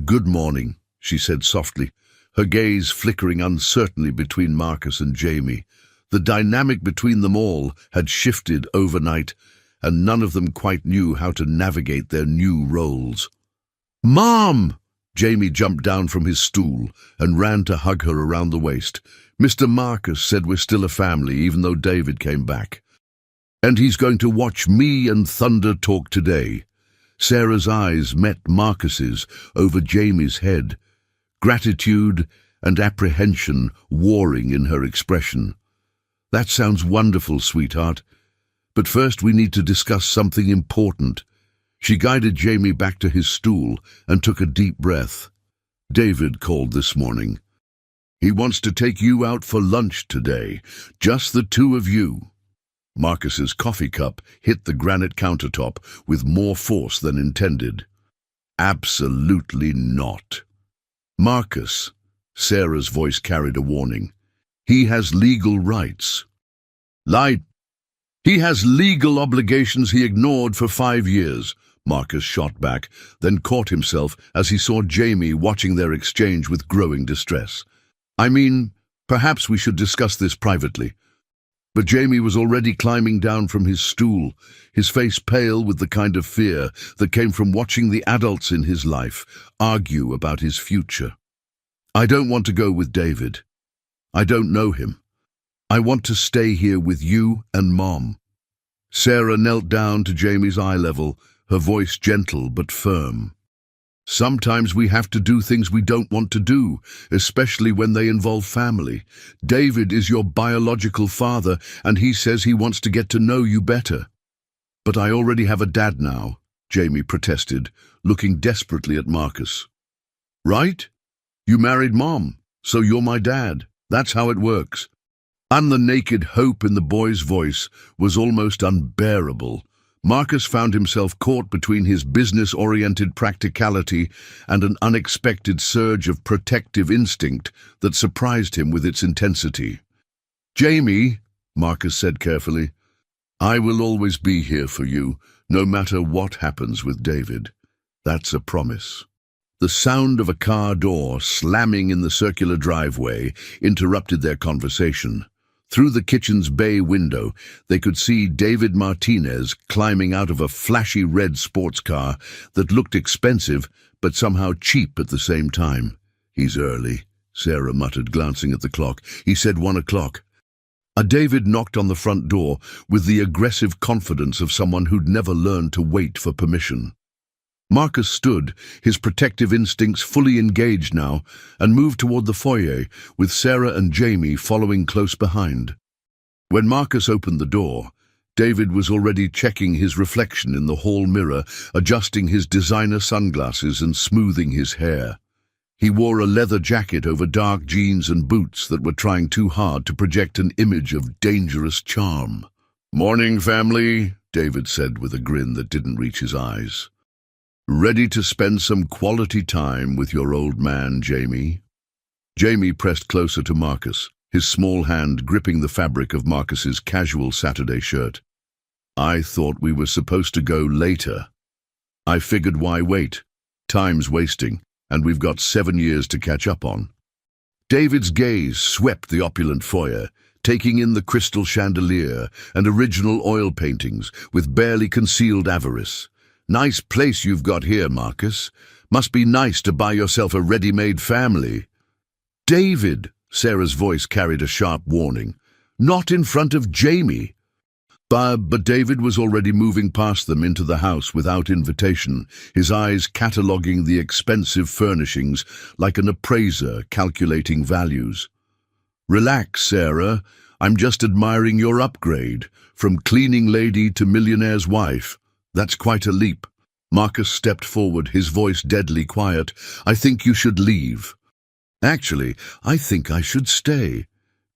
"Good morning," she said softly, her gaze flickering uncertainly between Marcus and Jamie. The dynamic between them all had shifted overnight, and none of them quite knew how to navigate their new roles. "Mom!" Jamie jumped down from his stool and ran to hug her around the waist. "Mr. Marcus said we're still a family, even though David came back. And he's going to watch me and Thunder talk today." Sarah's eyes met Marcus's over Jamie's head, gratitude and apprehension warring in her expression. "That sounds wonderful, sweetheart. But first we need to discuss something important." She guided Jamie back to his stool and took a deep breath. "David called this morning. He wants to take you out for lunch today, just the two of you." Marcus's coffee cup hit the granite countertop with more force than intended. "Absolutely not." "Marcus," Sarah's voice carried a warning. "He has legal rights." "Lied. He has legal obligations he ignored for 5 years. Marcus shot back, then caught himself as he saw Jamie watching their exchange with growing distress. "I mean, perhaps we should discuss this privately." But Jamie was already climbing down from his stool, his face pale with the kind of fear that came from watching the adults in his life argue about his future. "I don't want to go with David. I don't know him. I want to stay here with you and Mom." Sarah knelt down to Jamie's eye level, her voice gentle but firm. "Sometimes we have to do things we don't want to do, especially when they involve family. David is your biological father, and he says he wants to get to know you better." "But I already have a dad now," Jamie protested, looking desperately at Marcus. "Right? You married Mom, so you're my dad. That's how it works." And the naked hope in the boy's voice was almost unbearable. Marcus found himself caught between his business-oriented practicality and an unexpected surge of protective instinct that surprised him with its intensity. "Jamie," Marcus said carefully, "I will always be here for you, no matter what happens with David. That's a promise." The sound of a car door slamming in the circular driveway interrupted their conversation. Through the kitchen's bay window, they could see David Martinez climbing out of a flashy red sports car that looked expensive but somehow cheap at the same time. "He's early," Sarah muttered, glancing at the clock. "He said 1 o'clock. David knocked on the front door with the aggressive confidence of someone who'd never learned to wait for permission. Marcus stood, his protective instincts fully engaged now, and moved toward the foyer, with Sarah and Jamie following close behind. When Marcus opened the door, David was already checking his reflection in the hall mirror, adjusting his designer sunglasses and smoothing his hair. He wore a leather jacket over dark jeans and boots that were trying too hard to project an image of dangerous charm. "Morning, family," David said with a grin that didn't reach his eyes. "Ready to spend some quality time with your old man, Jamie?" Jamie pressed closer to Marcus, his small hand gripping the fabric of Marcus's casual Saturday shirt. "I thought we were supposed to go later. I figured why wait? Time's wasting, and we've got 7 years to catch up on." David's gaze swept the opulent foyer, taking in the crystal chandelier and original oil paintings with barely concealed avarice. "Nice place you've got here, Marcus. Must be nice to buy yourself a ready-made family." "David," Sarah's voice carried a sharp warning. "Not in front of Jamie." But David was already moving past them into the house without invitation, his eyes cataloguing the expensive furnishings like an appraiser calculating values. "Relax, Sarah. I'm just admiring your upgrade, from cleaning lady to millionaire's wife. That's quite a leap." Marcus stepped forward, his voice deadly quiet. "I think you should leave." "Actually, I think I should stay."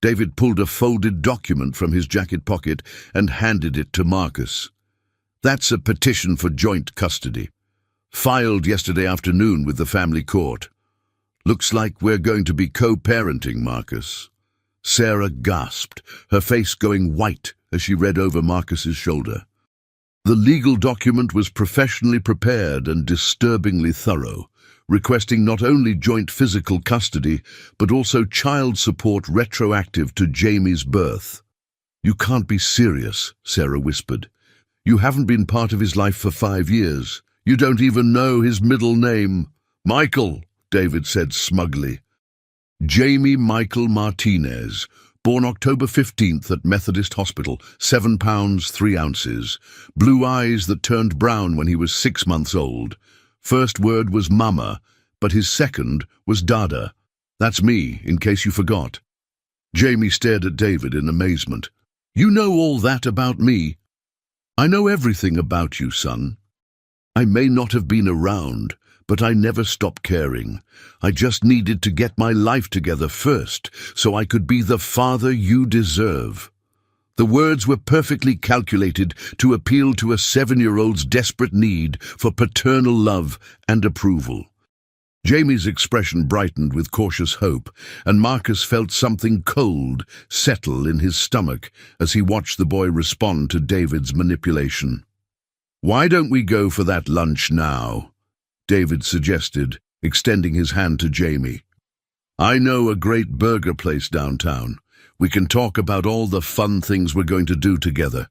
David pulled a folded document from his jacket pocket and handed it to Marcus. "That's a petition for joint custody. Filed yesterday afternoon with the family court. Looks like we're going to be co-parenting, Marcus." Sarah gasped, her face going white as she read over Marcus's shoulder. The legal document was professionally prepared and disturbingly thorough, requesting not only joint physical custody, but also child support retroactive to Jamie's birth. "You can't be serious," Sarah whispered. "You haven't been part of his life for 5 years. You don't even know his middle name." "Michael," David said smugly. "Jamie Michael Martinez, born October 15th at Methodist Hospital, 7 pounds 3 ounces, blue eyes that turned brown when he was 6 months old. First word was mama, but his second was dada. That's me, in case you forgot." Jamie stared at David in amazement. "You know all that about me?" "I know everything about you, son. I may not have been around, but I never stopped caring. I just needed to get my life together first, so I could be the father you deserve." The words were perfectly calculated to appeal to a 7-year-old's desperate need for paternal love and approval. Jamie's expression brightened with cautious hope, and Marcus felt something cold settle in his stomach as he watched the boy respond to David's manipulation. "Why don't we go for that lunch now?" David suggested, extending his hand to Jamie. "I know a great burger place downtown. We can talk about all the fun things we're going to do together."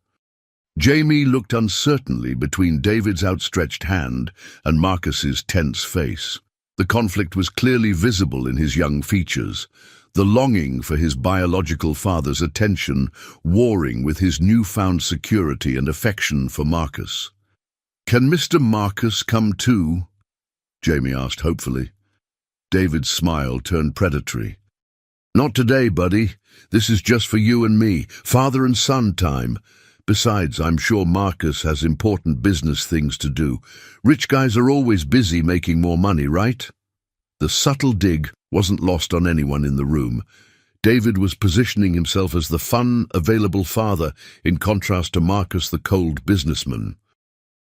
Jamie looked uncertainly between David's outstretched hand and Marcus's tense face. The conflict was clearly visible in his young features, the longing for his biological father's attention warring with his newfound security and affection for Marcus. "Can Mr. Marcus come too?" Jamie asked hopefully. David's smile turned predatory. "Not today, buddy. This is just for you and me, father and son time. Besides, I'm sure Marcus has important business things to do. Rich guys are always busy making more money, right?" The subtle dig wasn't lost on anyone in the room. David was positioning himself as the fun, available father in contrast to Marcus the cold businessman.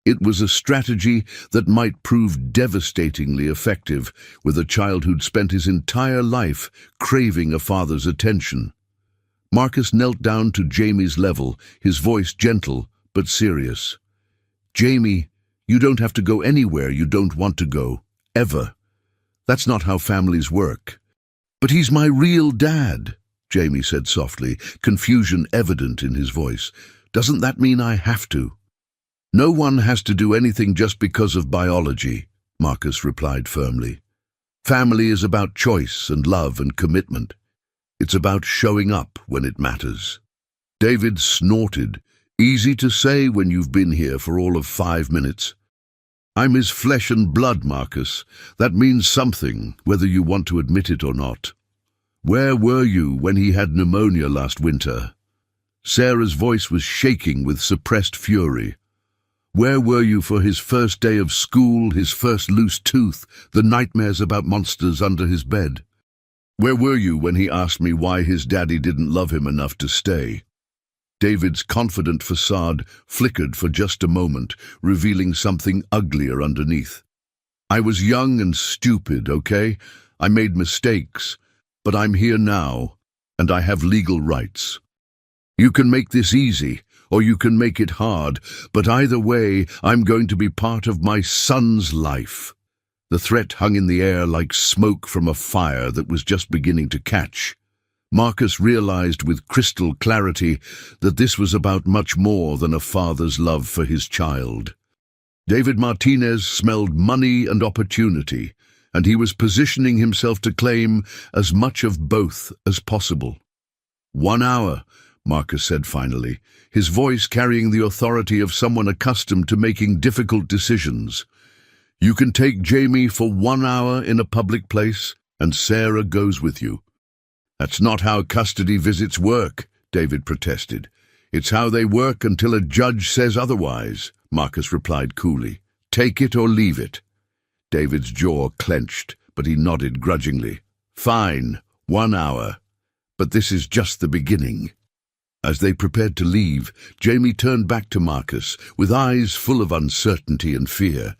It was a strategy that might prove devastatingly effective with a child who'd spent his entire life craving a father's attention. Marcus knelt down to Jamie's level, his voice gentle but serious. "Jamie, you don't have to go anywhere you don't want to go, ever. That's not how families work. But he's my real dad, Jamie said softly, confusion evident in his voice. Doesn't that mean I have to? No one has to do anything just because of biology, Marcus replied firmly. Family is about choice and love and commitment. It's about showing up when it matters. David snorted. Easy to say when you've been here for all of 5 minutes. I'm his flesh and blood, Marcus. That means something, whether you want to admit it or not. Where were you when he had pneumonia last winter? Sarah's voice was shaking with suppressed fury. Where were you for his first day of school, his first loose tooth, the nightmares about monsters under his bed? Where were you when he asked me why his daddy didn't love him enough to stay? David's confident facade flickered for just a moment, revealing something uglier underneath. I was young and stupid, okay? I made mistakes, but I'm here now, and I have legal rights. You can make this easy, or you can make it hard, but either way, I'm going to be part of my son's life. The threat hung in the air like smoke from a fire that was just beginning to catch. Marcus realized with crystal clarity that this was about much more than a father's love for his child. David Martinez smelled money and opportunity, and he was positioning himself to claim as much of both as possible. 1 hour, Marcus said finally, his voice carrying the authority of someone accustomed to making difficult decisions. You can take Jamie for 1 hour in a public place, and Sarah goes with you. That's not how custody visits work, David protested. It's how they work until a judge says otherwise, Marcus replied coolly. Take it or leave it. David's jaw clenched, but he nodded grudgingly. Fine, 1 hour. But this is just the beginning. As they prepared to leave, Jamie turned back to Marcus, with eyes full of uncertainty and fear.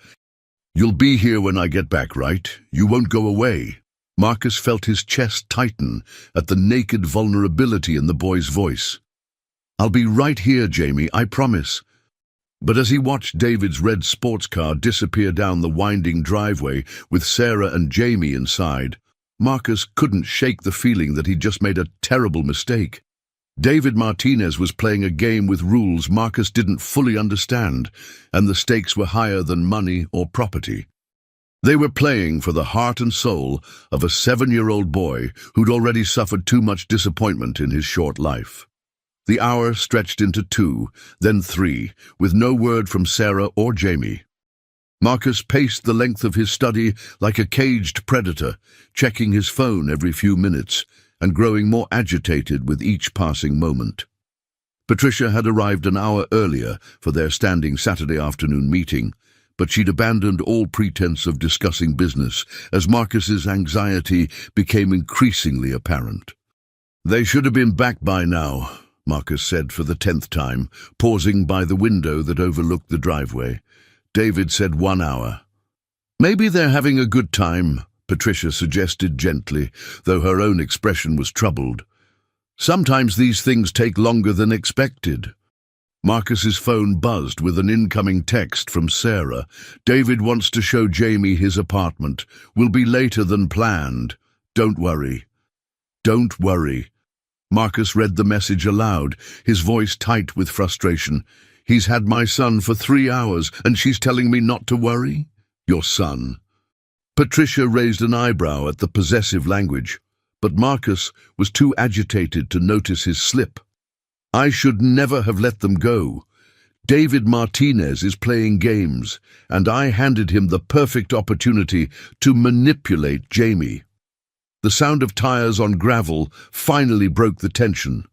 You'll be here when I get back, right? You won't go away. Marcus felt his chest tighten at the naked vulnerability in the boy's voice. I'll be right here, Jamie, I promise. But as he watched David's red sports car disappear down the winding driveway with Sarah and Jamie inside, Marcus couldn't shake the feeling that he'd just made a terrible mistake. David Martinez was playing a game with rules Marcus didn't fully understand, and the stakes were higher than money or property. They were playing for the heart and soul of a 7-year-old boy who'd already suffered too much disappointment in his short life. The hour stretched into 2, then 3, with no word from Sarah or Jamie. Marcus paced the length of his study like a caged predator, checking his phone every few minutes and growing more agitated with each passing moment. Patricia had arrived an hour earlier for their standing Saturday afternoon meeting, but she'd abandoned all pretense of discussing business as Marcus's anxiety became increasingly apparent. They should have been back by now, Marcus said for the 10th time, pausing by the window that overlooked the driveway. David said 1 hour. Maybe they're having a good time, Patricia suggested gently, though her own expression was troubled. Sometimes these things take longer than expected. Marcus's phone buzzed with an incoming text from Sarah. David wants to show Jamie his apartment. Will be later than planned. Don't worry. Don't worry. Marcus read the message aloud, his voice tight with frustration. He's had my son for 3 hours, and she's telling me not to worry? Your son. Patricia raised an eyebrow at the possessive language, but Marcus was too agitated to notice his slip. I should never have let them go. David Martinez is playing games, and I handed him the perfect opportunity to manipulate Jamie. The sound of tires on gravel finally broke the tension.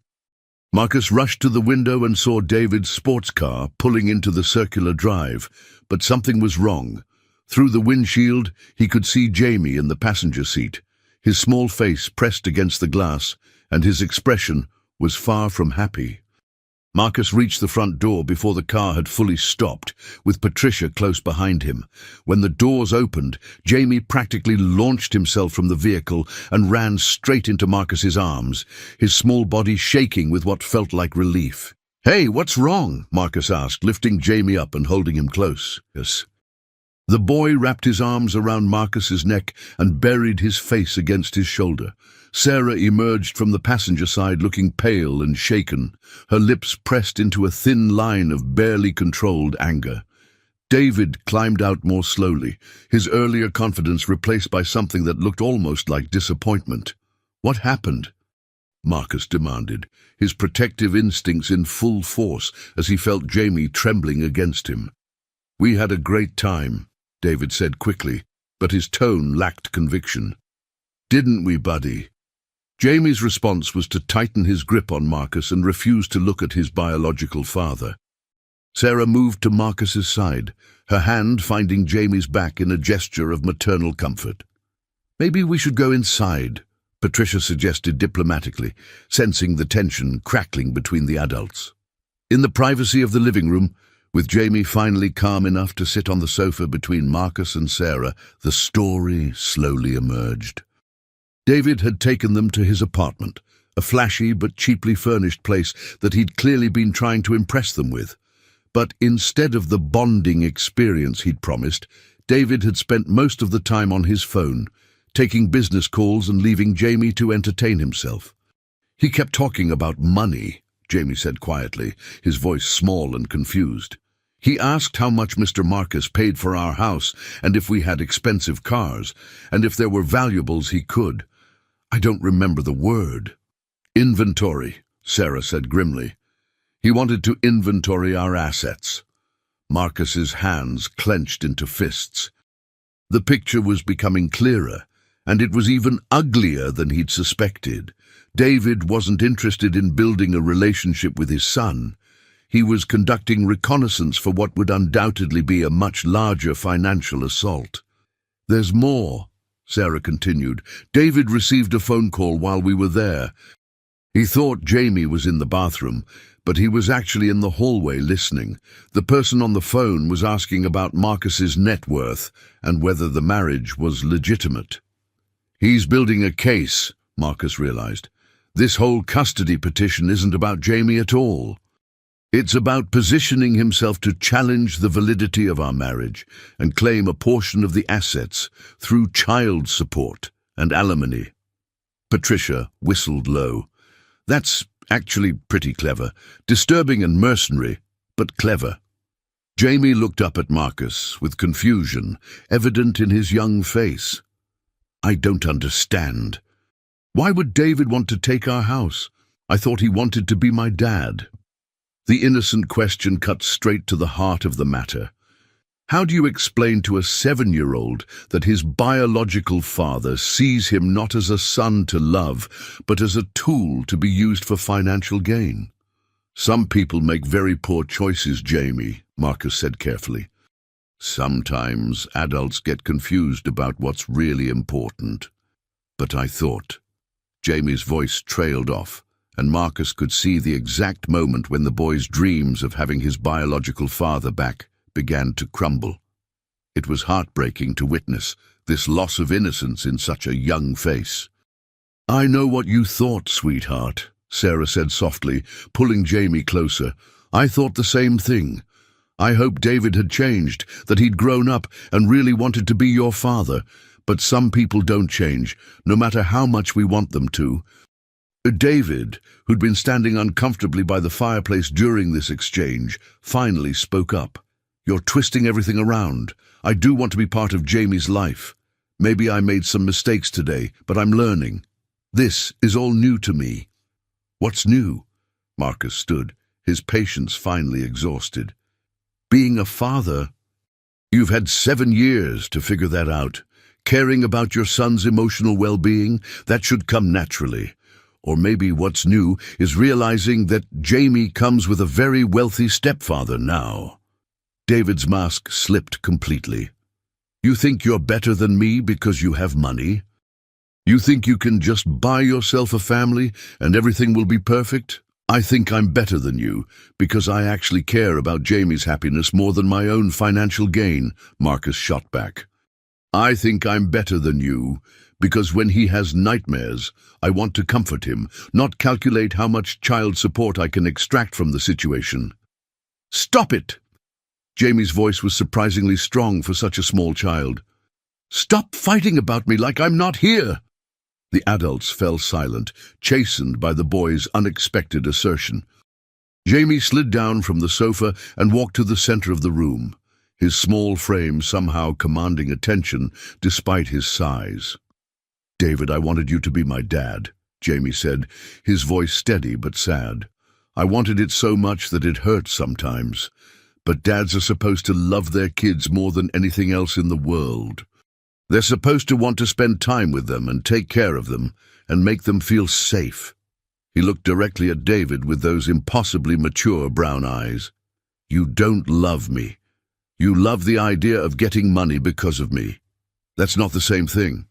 Marcus rushed to the window and saw David's sports car pulling into the circular drive, but something was wrong. Through the windshield, he could see Jamie in the passenger seat, his small face pressed against the glass, and his expression was far from happy. Marcus reached the front door before the car had fully stopped, with Patricia close behind him. When the doors opened, Jamie practically launched himself from the vehicle and ran straight into Marcus's arms, his small body shaking with what felt like relief. Hey, what's wrong? Marcus asked, lifting Jamie up and holding him close. Yes. The boy wrapped his arms around Marcus's neck and buried his face against his shoulder. Sarah emerged from the passenger side looking pale and shaken, her lips pressed into a thin line of barely controlled anger. David climbed out more slowly, his earlier confidence replaced by something that looked almost like disappointment. "What happened?" Marcus demanded, his protective instincts in full force as he felt Jamie trembling against him. "We had a great time," David said quickly, but his tone lacked conviction. "Didn't we, buddy?" Jamie's response was to tighten his grip on Marcus and refuse to look at his biological father. Sarah moved to Marcus's side, her hand finding Jamie's back in a gesture of maternal comfort. "Maybe we should go inside," Patricia suggested diplomatically, sensing the tension crackling between the adults. In the privacy of the living room, with Jamie finally calm enough to sit on the sofa between Marcus and Sarah, the story slowly emerged. David had taken them to his apartment, a flashy but cheaply furnished place that he'd clearly been trying to impress them with. But instead of the bonding experience he'd promised, David had spent most of the time on his phone, taking business calls and leaving Jamie to entertain himself. "He kept talking about money," Jamie said quietly, his voice small and confused. "He asked how much Mr. Marcus paid for our house, and if we had expensive cars, and if there were valuables he could. I don't remember the word." "Inventory," Sarah said grimly. "He wanted to inventory our assets." Marcus's hands clenched into fists. The picture was becoming clearer, and it was even uglier than he'd suspected. David wasn't interested in building a relationship with his son. He was conducting reconnaissance for what would undoubtedly be a much larger financial assault. "There's more," Sarah continued. "David received a phone call while we were there. He thought Jamie was in the bathroom, but he was actually in the hallway listening. The person on the phone was asking about Marcus's net worth and whether the marriage was legitimate." "He's building a case," Marcus realized. "This whole custody petition isn't about Jamie at all. It's about positioning himself to challenge the validity of our marriage and claim a portion of the assets through child support and alimony." Patricia whistled low. "That's actually pretty clever. Disturbing and mercenary, but clever." Jamie looked up at Marcus with confusion evident in his young face. "I don't understand. Why would David want to take our house? I thought he wanted to be my dad." The innocent question cut straight to the heart of the matter. How do you explain to a 7-year-old that his biological father sees him not as a son to love, but as a tool to be used for financial gain? "Some people make very poor choices, Jamie," Marcus said carefully. "Sometimes adults get confused about what's really important. But I thought..." Jamie's voice trailed off, and Marcus could see the exact moment when the boy's dreams of having his biological father back began to crumble. It was heartbreaking to witness this loss of innocence in such a young face. "I know what you thought, sweetheart," Sarah said softly, pulling Jamie closer. "I thought the same thing. I hoped David had changed, that he'd grown up and really wanted to be your father. But some people don't change, no matter how much we want them to." David, who'd been standing uncomfortably by the fireplace during this exchange, finally spoke up. "You're twisting everything around. I do want to be part of Jamie's life. Maybe I made some mistakes today, but I'm learning. This is all new to me." "What's new?" Marcus stood, his patience finally exhausted. "Being a father. You've had 7 years to figure that out. Caring about your son's emotional well-being, that should come naturally. Or maybe what's new is realizing that Jamie comes with a very wealthy stepfather now." David's mask slipped completely. "You think you're better than me because you have money? You think you can just buy yourself a family and everything will be perfect? I think I'm better than you because I actually care about Jamie's happiness more than my own financial gain," Marcus shot back. "I think I'm better than you because when he has nightmares, I want to comfort him, not calculate how much child support I can extract from the situation." "Stop it!" Jamie's voice was surprisingly strong for such a small child. "Stop fighting about me like I'm not here!" The adults fell silent, chastened by the boy's unexpected assertion. Jamie slid down from the sofa and walked to the center of the room, his small frame somehow commanding attention despite his size. "David, I wanted you to be my dad," Jamie said, his voice steady but sad. "I wanted it so much that it hurt sometimes. But dads are supposed to love their kids more than anything else in the world. They're supposed to want to spend time with them and take care of them and make them feel safe." He looked directly at David with those impossibly mature brown eyes. "You don't love me. You love the idea of getting money because of me. That's not the same thing."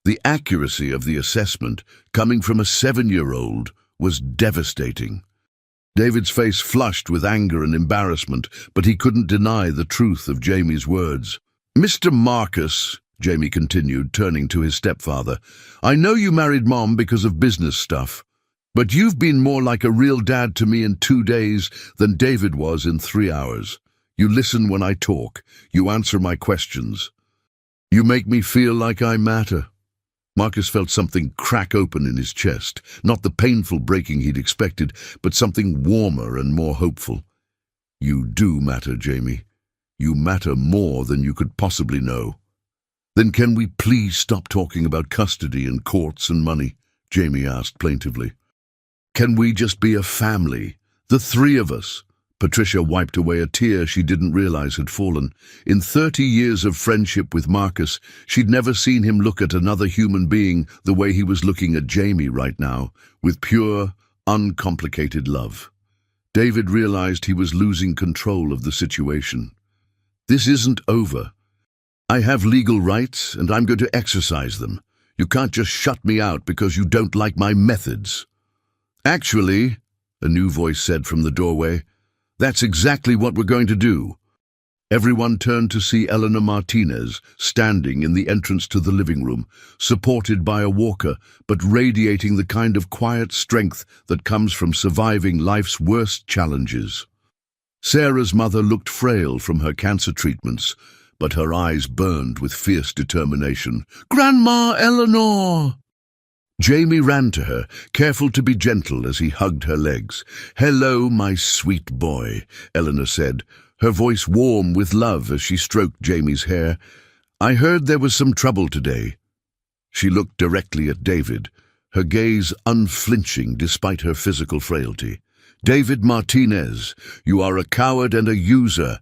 The accuracy of the assessment, coming from a 7-year-old, was devastating. David's face flushed with anger and embarrassment, but he couldn't deny the truth of Jamie's words. "Mr. Marcus," Jamie continued, turning to his stepfather, "I know you married Mom because of business stuff, but you've been more like a real dad to me in 2 days than David was in 3 hours. You listen when I talk. You answer my questions. You make me feel like I matter." Marcus felt something crack open in his chest, not the painful breaking he'd expected, but something warmer and more hopeful. "You do matter, Jamie. You matter more than you could possibly know." "Then can we please stop talking about custody and courts and money?" Jamie asked plaintively. "Can we just be a family, the 3 of us?" Patricia wiped away a tear she didn't realize had fallen. In 30 years of friendship with Marcus, she'd never seen him look at another human being the way he was looking at Jamie right now, with pure, uncomplicated love. David realized he was losing control of the situation. "This isn't over. I have legal rights, and I'm going to exercise them. You can't just shut me out because you don't like my methods." "Actually," a new voice said from the doorway, "that's exactly what we're going to do." Everyone turned to see Eleanor Martinez standing in the entrance to the living room, supported by a walker, but radiating the kind of quiet strength that comes from surviving life's worst challenges. Sarah's mother looked frail from her cancer treatments, but her eyes burned with fierce determination. "Grandma Eleanor!" Jamie ran to her, careful to be gentle as he hugged her legs. "Hello, my sweet boy," Eleanor said, her voice warm with love as she stroked Jamie's hair. "I heard there was some trouble today." She looked directly at David, her gaze unflinching despite her physical frailty. "David Martinez, you are a coward and a user.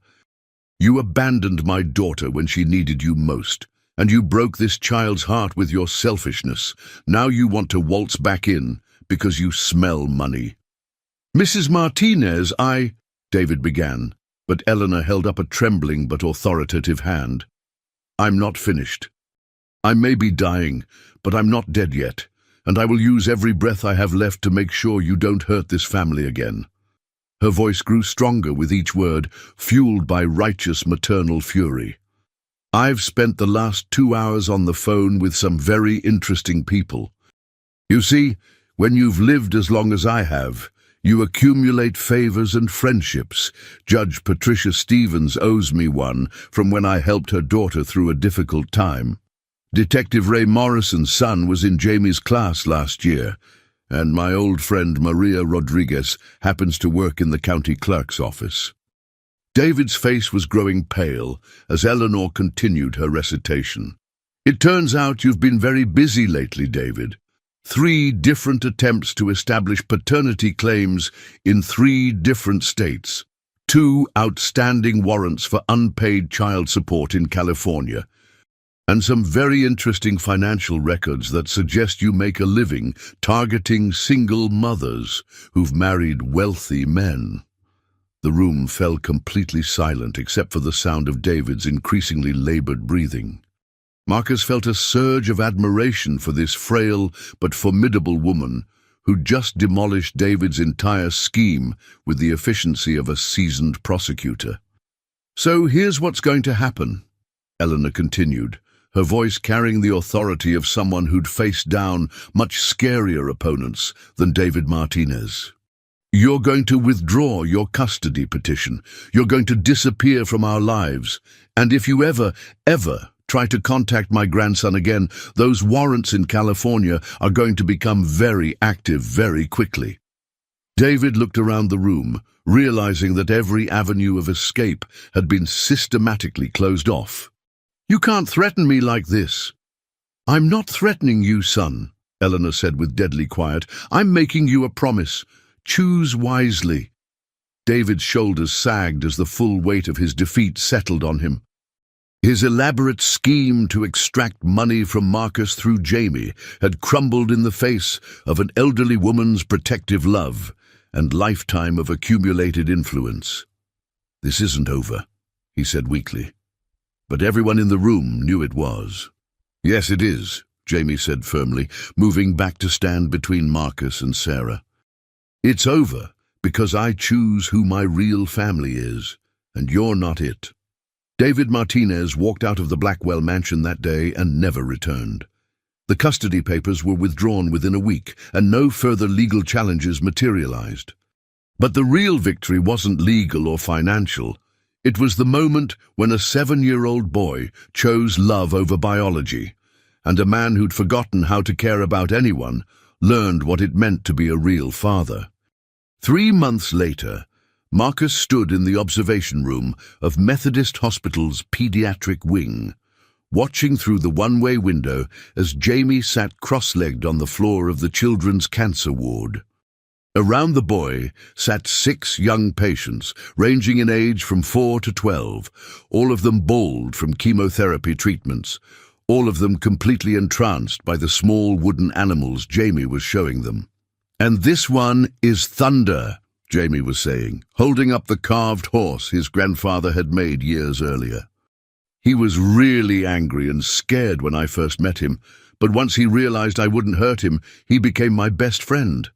You abandoned my daughter when she needed you most. And you broke this child's heart with your selfishness. Now you want to waltz back in because you smell money." "Mrs. Martinez, David began, but Eleanor held up a trembling but authoritative hand. "I'm not finished. I may be dying, but I'm not dead yet, and I will use every breath I have left to make sure you don't hurt this family again." Her voice grew stronger with each word, fueled by righteous maternal fury. "I've spent the last 2 hours on the phone with some very interesting people. You see, when you've lived as long as I have, you accumulate favors and friendships. Judge Patricia Stevens owes me one from when I helped her daughter through a difficult time. Detective Ray Morrison's son was in Jamie's class last year, and my old friend Maria Rodriguez happens to work in the county clerk's office." David's face was growing pale as Eleanor continued her recitation. "It turns out you've been very busy lately, David. 3 different attempts to establish paternity claims in 3 different states. 2 outstanding warrants for unpaid child support in California. And some very interesting financial records that suggest you make a living targeting single mothers who've married wealthy men." The room fell completely silent except for the sound of David's increasingly labored breathing. Marcus felt a surge of admiration for this frail but formidable woman who'd just demolished David's entire scheme with the efficiency of a seasoned prosecutor. "So here's what's going to happen," Eleanor continued, her voice carrying the authority of someone who'd faced down much scarier opponents than David Martinez. You're going to withdraw your custody petition. You're going to disappear from our lives. And if you ever try to contact my grandson again, those warrants in California are going to become very active very quickly." David looked around the room, realizing that every avenue of escape had been systematically closed off. "You can't threaten me like this." "I'm not threatening you, son," Eleanor said with deadly quiet. "I'm making you a promise. Choose wisely." David's shoulders sagged as the full weight of his defeat settled on him. His elaborate scheme to extract money from Marcus through Jamie had crumbled in the face of an elderly woman's protective love and lifetime of accumulated influence. "This isn't over," he said weakly. But everyone in the room knew it was. "Yes, it is," Jamie said firmly, moving back to stand between Marcus and Sarah. "It's over because I choose who my real family is, and you're not it." David Martinez walked out of the Blackwell mansion that day and never returned. The custody papers were withdrawn within a week, and no further legal challenges materialized. But the real victory wasn't legal or financial. It was the moment when a 7-year-old boy chose love over biology, and a man who'd forgotten how to care about anyone learned what it meant to be a real father. 3 months later, Marcus stood in the observation room of Methodist Hospital's pediatric wing, watching through the one-way window as Jamie sat cross-legged on the floor of the children's cancer ward. Around the boy sat 6 young patients, ranging in age from 4 to 12, all of them bald from chemotherapy treatments, all of them completely entranced by the small wooden animals Jamie was showing them. "And this one is Thunder," Jamie was saying, holding up the carved horse his grandfather had made years earlier. "He was really angry and scared when I first met him, but once he realized I wouldn't hurt him, he became my best friend."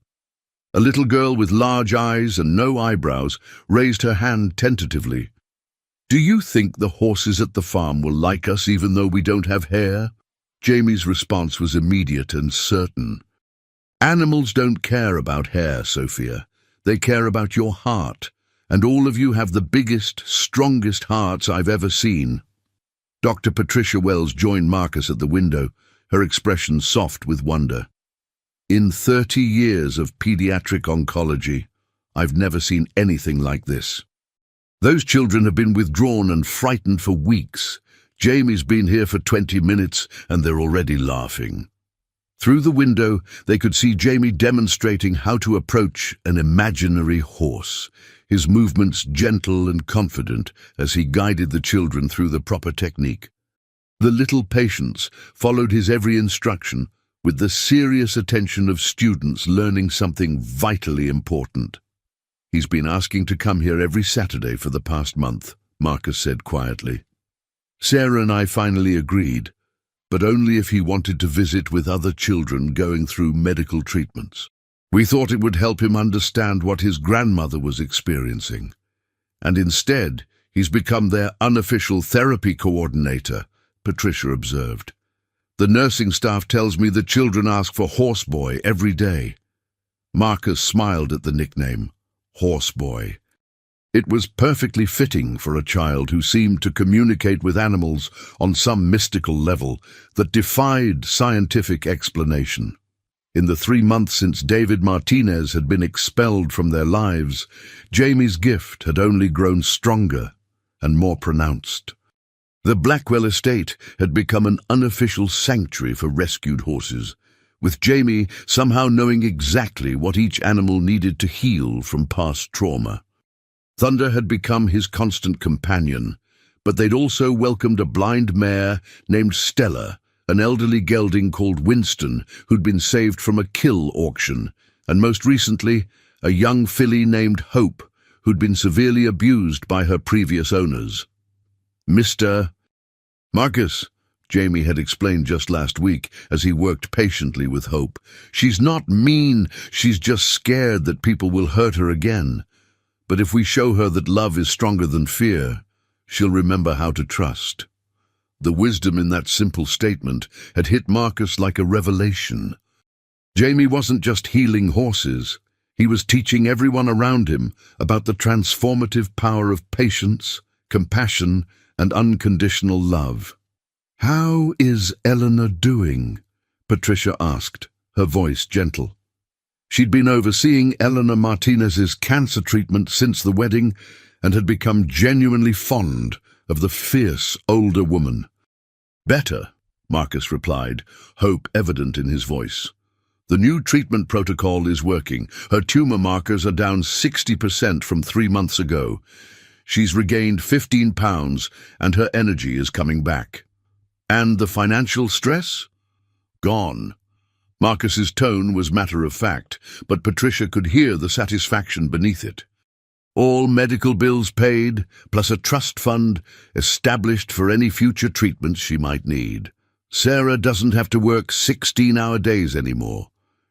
A little girl with large eyes and no eyebrows raised her hand tentatively. "Do you think the horses at the farm will like us even though we don't have hair?" Jamie's response was immediate and certain. "Animals don't care about hair, Sophia. They care about your heart, and all of you have the biggest, strongest hearts I've ever seen." Dr. Patricia Wells joined Marcus at the window, her expression soft with wonder. "In 30 years of pediatric oncology, I've never seen anything like this. Those children have been withdrawn and frightened for weeks. Jamie's been here for 20 minutes and they're already laughing." Through the window, they could see Jamie demonstrating how to approach an imaginary horse, his movements gentle and confident as he guided the children through the proper technique. The little patients followed his every instruction with the serious attention of students learning something vitally important. "He's been asking to come here every Saturday for the past month," Marcus said quietly. "Sarah and I finally agreed, but only if he wanted to visit with other children going through medical treatments. We thought it would help him understand what his grandmother was experiencing. And instead, he's become their unofficial therapy coordinator," Patricia observed. "The nursing staff tells me the children ask for Horseboy every day." Marcus smiled at the nickname, Horseboy. It was perfectly fitting for a child who seemed to communicate with animals on some mystical level that defied scientific explanation. In the 3 months since David Martinez had been expelled from their lives, Jamie's gift had only grown stronger and more pronounced. The Blackwell estate had become an unofficial sanctuary for rescued horses, with Jamie somehow knowing exactly what each animal needed to heal from past trauma. Thunder had become his constant companion, but they'd also welcomed a blind mare named Stella, an elderly gelding called Winston who'd been saved from a kill auction, and most recently, a young filly named Hope who'd been severely abused by her previous owners. "Mr. Marcus," Jamie had explained just last week as he worked patiently with Hope, "she's not mean, she's just scared that people will hurt her again. But if we show her that love is stronger than fear, she'll remember how to trust." The wisdom in that simple statement had hit Marcus like a revelation. Jamie wasn't just healing horses, He was teaching everyone around him about the transformative power of patience, compassion, and unconditional love. "How is Eleanor doing?" Patricia asked, her voice gentle. She'd been overseeing Eleanor Martinez's cancer treatment since the wedding and had become genuinely fond of the fierce older woman. "Better," Marcus replied, hope evident in his voice. "The new treatment protocol is working. Her tumor markers are down 60% from 3 months ago. She's regained 15 pounds and her energy is coming back." "And the financial stress?" "Gone." Marcus's tone was matter-of-fact, but Patricia could hear the satisfaction beneath it. "All medical bills paid, plus a trust fund established for any future treatments she might need. Sarah doesn't have to work 16-hour days anymore.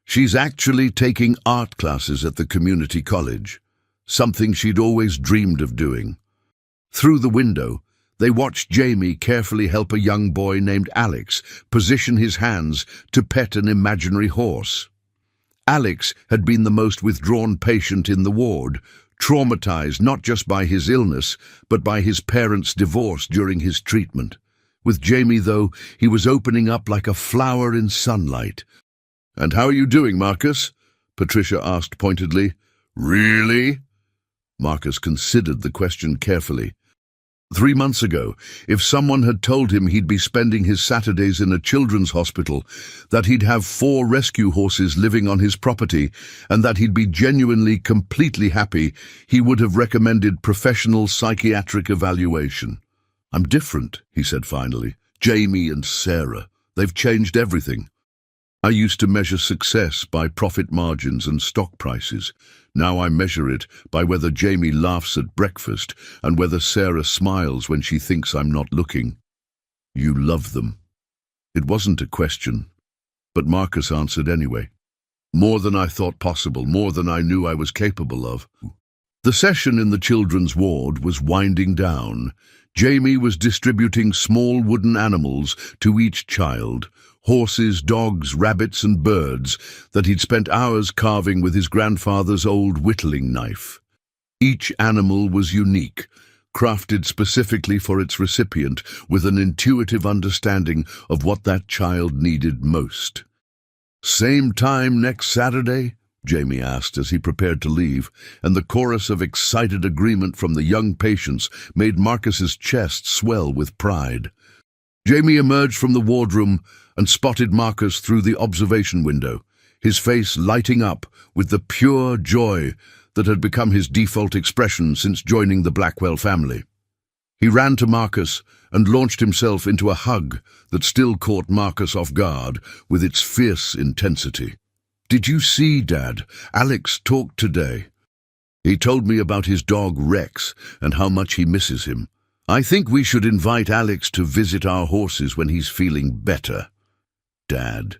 She's actually taking art classes at the community college, something she'd always dreamed of doing." Through the window, they watched Jamie carefully help a young boy named Alex position his hands to pet an imaginary horse. Alex had been the most withdrawn patient in the ward, traumatized not just by his illness, but by his parents' divorce during his treatment. With Jamie, though, he was opening up like a flower in sunlight. "And how are you doing, Marcus?" Patricia asked pointedly. "Really?" Marcus considered the question carefully. 3 months ago, if someone had told him he'd be spending his Saturdays in a children's hospital, that he'd have 4 rescue horses living on his property, and that he'd be genuinely, completely happy, he would have recommended professional psychiatric evaluation. "I'm different," he said finally. "Jamie and Sarah, they've changed everything. I used to measure success by profit margins and stock prices. Now I measure it by whether Jamie laughs at breakfast and whether Sarah smiles when she thinks I'm not looking." "You love them." It wasn't a question, but Marcus answered anyway. "More than I thought possible, more than I knew I was capable of." The session in the children's ward was winding down. Jamie was distributing small wooden animals to each child, horses, dogs, rabbits and birds that he'd spent hours carving with his grandfather's old whittling knife. Each animal was unique, crafted specifically for its recipient with an intuitive understanding of what that child needed most. "Same time next Saturday?" Jamie asked as he prepared to leave, and the chorus of excited agreement from the young patients made Marcus's chest swell with pride. Jamie emerged from the wardroom and spotted Marcus through the observation window, his face lighting up with the pure joy that had become his default expression since joining the Blackwell family. He ran to Marcus and launched himself into a hug that still caught Marcus off guard with its fierce intensity. "Did you see, Dad? Alex talked today. He told me about his dog Rex and how much he misses him. I think we should invite Alex to visit our horses when he's feeling better." "Dad."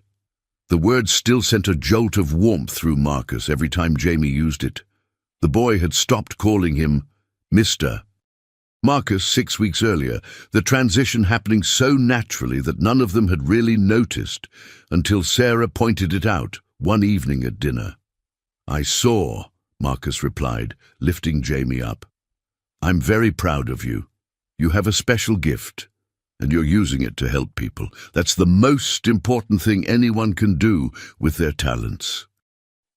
The word still sent a jolt of warmth through Marcus every time Jamie used it. The boy had stopped calling him Mr. Marcus 6 weeks earlier, the transition happening so naturally that none of them had really noticed until Sarah pointed it out one evening at dinner. "I saw," Marcus replied, lifting Jamie up. "I'm very proud of you. You have a special gift, and you're using it to help people. That's the most important thing anyone can do with their talents.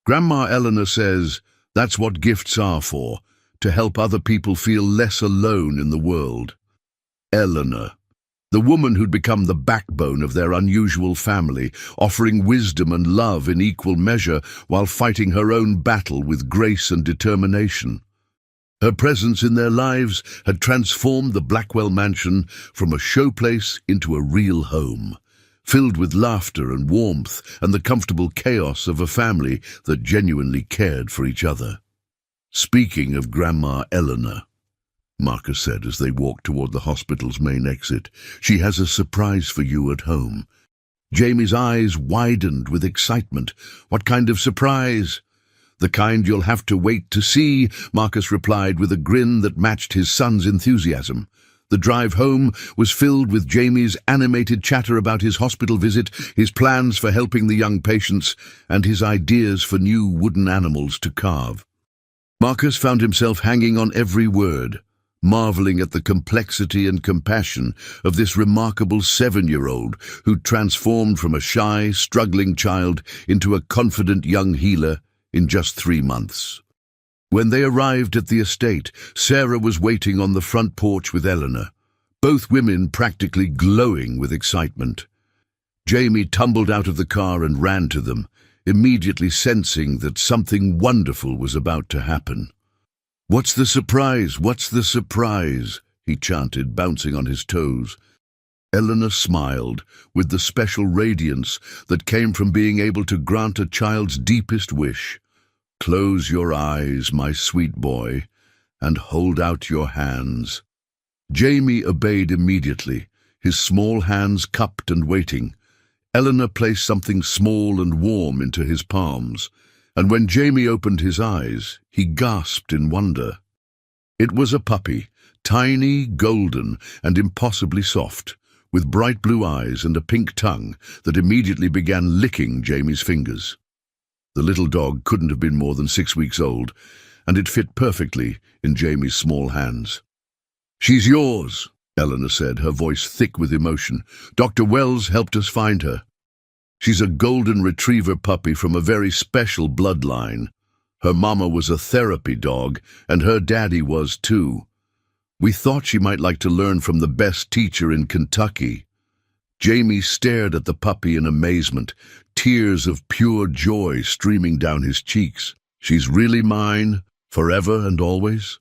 Grandma Eleanor says that's what gifts are for, to help other people feel less alone in the world." Eleanor, the woman who'd become the backbone of their unusual family, offering wisdom and love in equal measure while fighting her own battle with grace and determination. Her presence in their lives had transformed the Blackwell mansion from a showplace into a real home, filled with laughter and warmth and the comfortable chaos of a family that genuinely cared for each other. "Speaking of Grandma Eleanor," Marcus said as they walked toward the hospital's main exit, "she has a surprise for you at home." Jamie's eyes widened with excitement. "What kind of surprise?" "The kind you'll have to wait to see," Marcus replied with a grin that matched his son's enthusiasm. The drive home was filled with Jamie's animated chatter about his hospital visit, his plans for helping the young patients, and his ideas for new wooden animals to carve. Marcus found himself hanging on every word, marveling at the complexity and compassion of this remarkable 7-year-old who'd transformed from a shy, struggling child into a confident young healer in just 3 months. When they arrived at the estate, Sarah was waiting on the front porch with Eleanor, both women practically glowing with excitement. Jamie tumbled out of the car and ran to them, immediately sensing that something wonderful was about to happen. "What's the surprise? What's the surprise?" he chanted, bouncing on his toes. Eleanor smiled with the special radiance that came from being able to grant a child's deepest wish. "Close your eyes, my sweet boy, and hold out your hands." Jamie obeyed immediately, his small hands cupped and waiting. Eleanor placed something small and warm into his palms, and when Jamie opened his eyes, he gasped in wonder. It was a puppy, tiny, golden, and impossibly soft, with bright blue eyes and a pink tongue that immediately began licking Jamie's fingers. The little dog couldn't have been more than 6 weeks old, and it fit perfectly in Jamie's small hands. "She's yours," Eleanor said, her voice thick with emotion. "Dr. Wells helped us find her. She's a golden retriever puppy from a very special bloodline. Her mama was a therapy dog, and her daddy was too. We thought she might like to learn from the best teacher in Kentucky." Jamie stared at the puppy in amazement, tears of pure joy streaming down his cheeks. "She's really mine, forever and always?"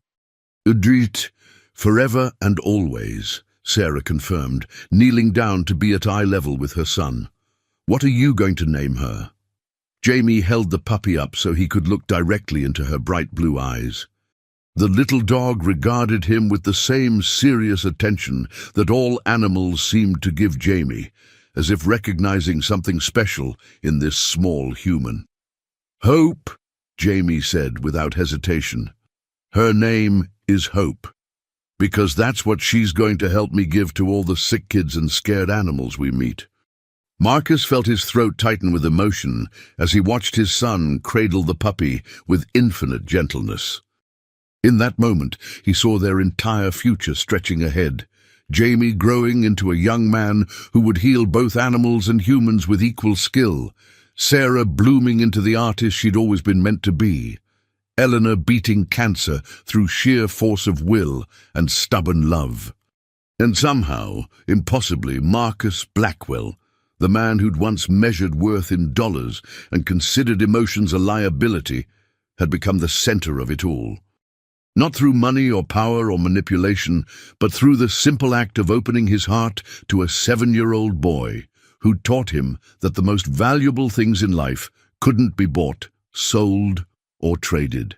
"Udrit, forever and always," Sarah confirmed, kneeling down to be at eye level with her son. "What are you going to name her?" Jamie held the puppy up so he could look directly into her bright blue eyes. The little dog regarded him with the same serious attention that all animals seemed to give Jamie, as if recognizing something special in this small human. "Hope," Jamie said without hesitation. "Her name is Hope, because that's what she's going to help me give to all the sick kids and scared animals we meet." Marcus felt his throat tighten with emotion as he watched his son cradle the puppy with infinite gentleness. In that moment, he saw their entire future stretching ahead, Jamie growing into a young man who would heal both animals and humans with equal skill, Sarah blooming into the artist she'd always been meant to be, Eleanor beating cancer through sheer force of will and stubborn love. And somehow, impossibly, Marcus Blackwell, the man who'd once measured worth in dollars and considered emotions a liability, had become the center of it all. Not through money or power or manipulation, but through the simple act of opening his heart to a 7-year-old boy who taught him that the most valuable things in life couldn't be bought, sold, or traded.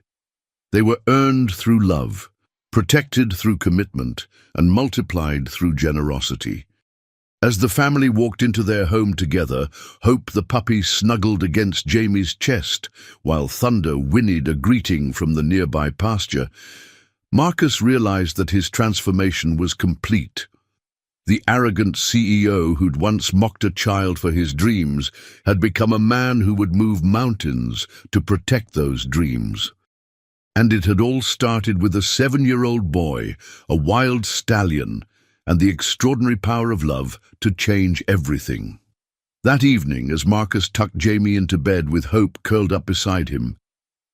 They were earned through love, protected through commitment, and multiplied through generosity. As the family walked into their home together, Hope the puppy snuggled against Jamie's chest, while Thunder whinnied a greeting from the nearby pasture. Marcus realized that his transformation was complete. The arrogant CEO who'd once mocked a child for his dreams had become a man who would move mountains to protect those dreams. And it had all started with a 7-year-old boy, a wild stallion, and the extraordinary power of love to change everything. That evening, as Marcus tucked Jamie into bed with Hope curled up beside him,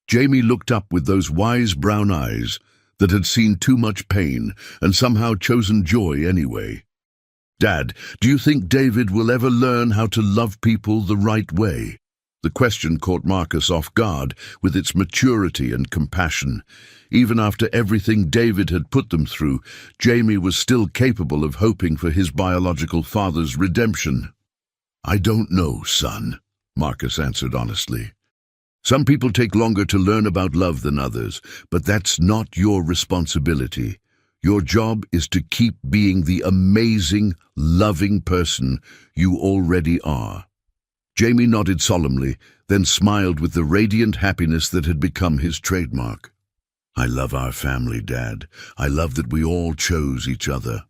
Jamie looked up with those wise brown eyes that had seen too much pain and somehow chosen joy anyway. "Dad, do you think David will ever learn how to love people the right way?" The question caught Marcus off guard with its maturity and compassion. Even after everything David had put them through, Jamie was still capable of hoping for his biological father's redemption. "I don't know, son," Marcus answered honestly. "Some people take longer to learn about love than others, but that's not your responsibility. Your job is to keep being the amazing, loving person you already are." Jamie nodded solemnly, then smiled with the radiant happiness that had become his trademark. "I love our family, Dad. I love that we all chose each other."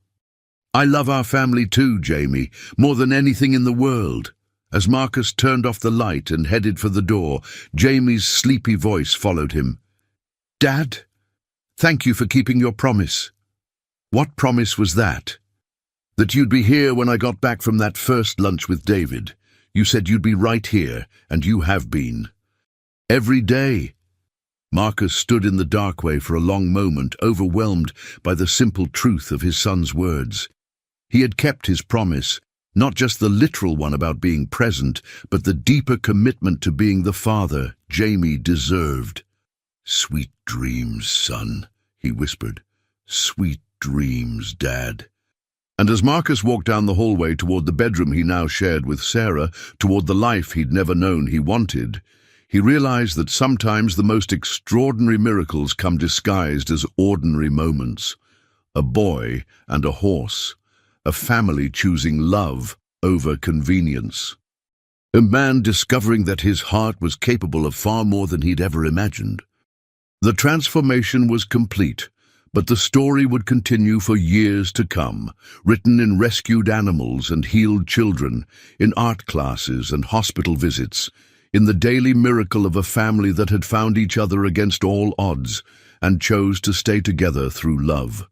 I love our family too, Jamie, more than anything in the world. As Marcus turned off the light and headed for the door, Jamie's sleepy voice followed him. Dad, thank you for keeping your promise. What promise was that? That you'd be here when I got back from that first lunch with David. You said you'd be right here, and you have been. Every day. Marcus stood in the darkway for a long moment, overwhelmed by the simple truth of his son's words. He had kept his promise, not just the literal one about being present, but the deeper commitment to being the father Jamie deserved. Sweet dreams, son, he whispered. Sweet dreams, Dad. And as Marcus walked down the hallway toward the bedroom he now shared with Sarah, toward the life he'd never known he wanted, he realized that sometimes the most extraordinary miracles come disguised as ordinary moments. A boy and a horse, a family choosing love over convenience. A man discovering that his heart was capable of far more than he'd ever imagined. The transformation was complete, but the story would continue for years to come, written in rescued animals and healed children, in art classes and hospital visits, in the daily miracle of a family that had found each other against all odds and chose to stay together through love.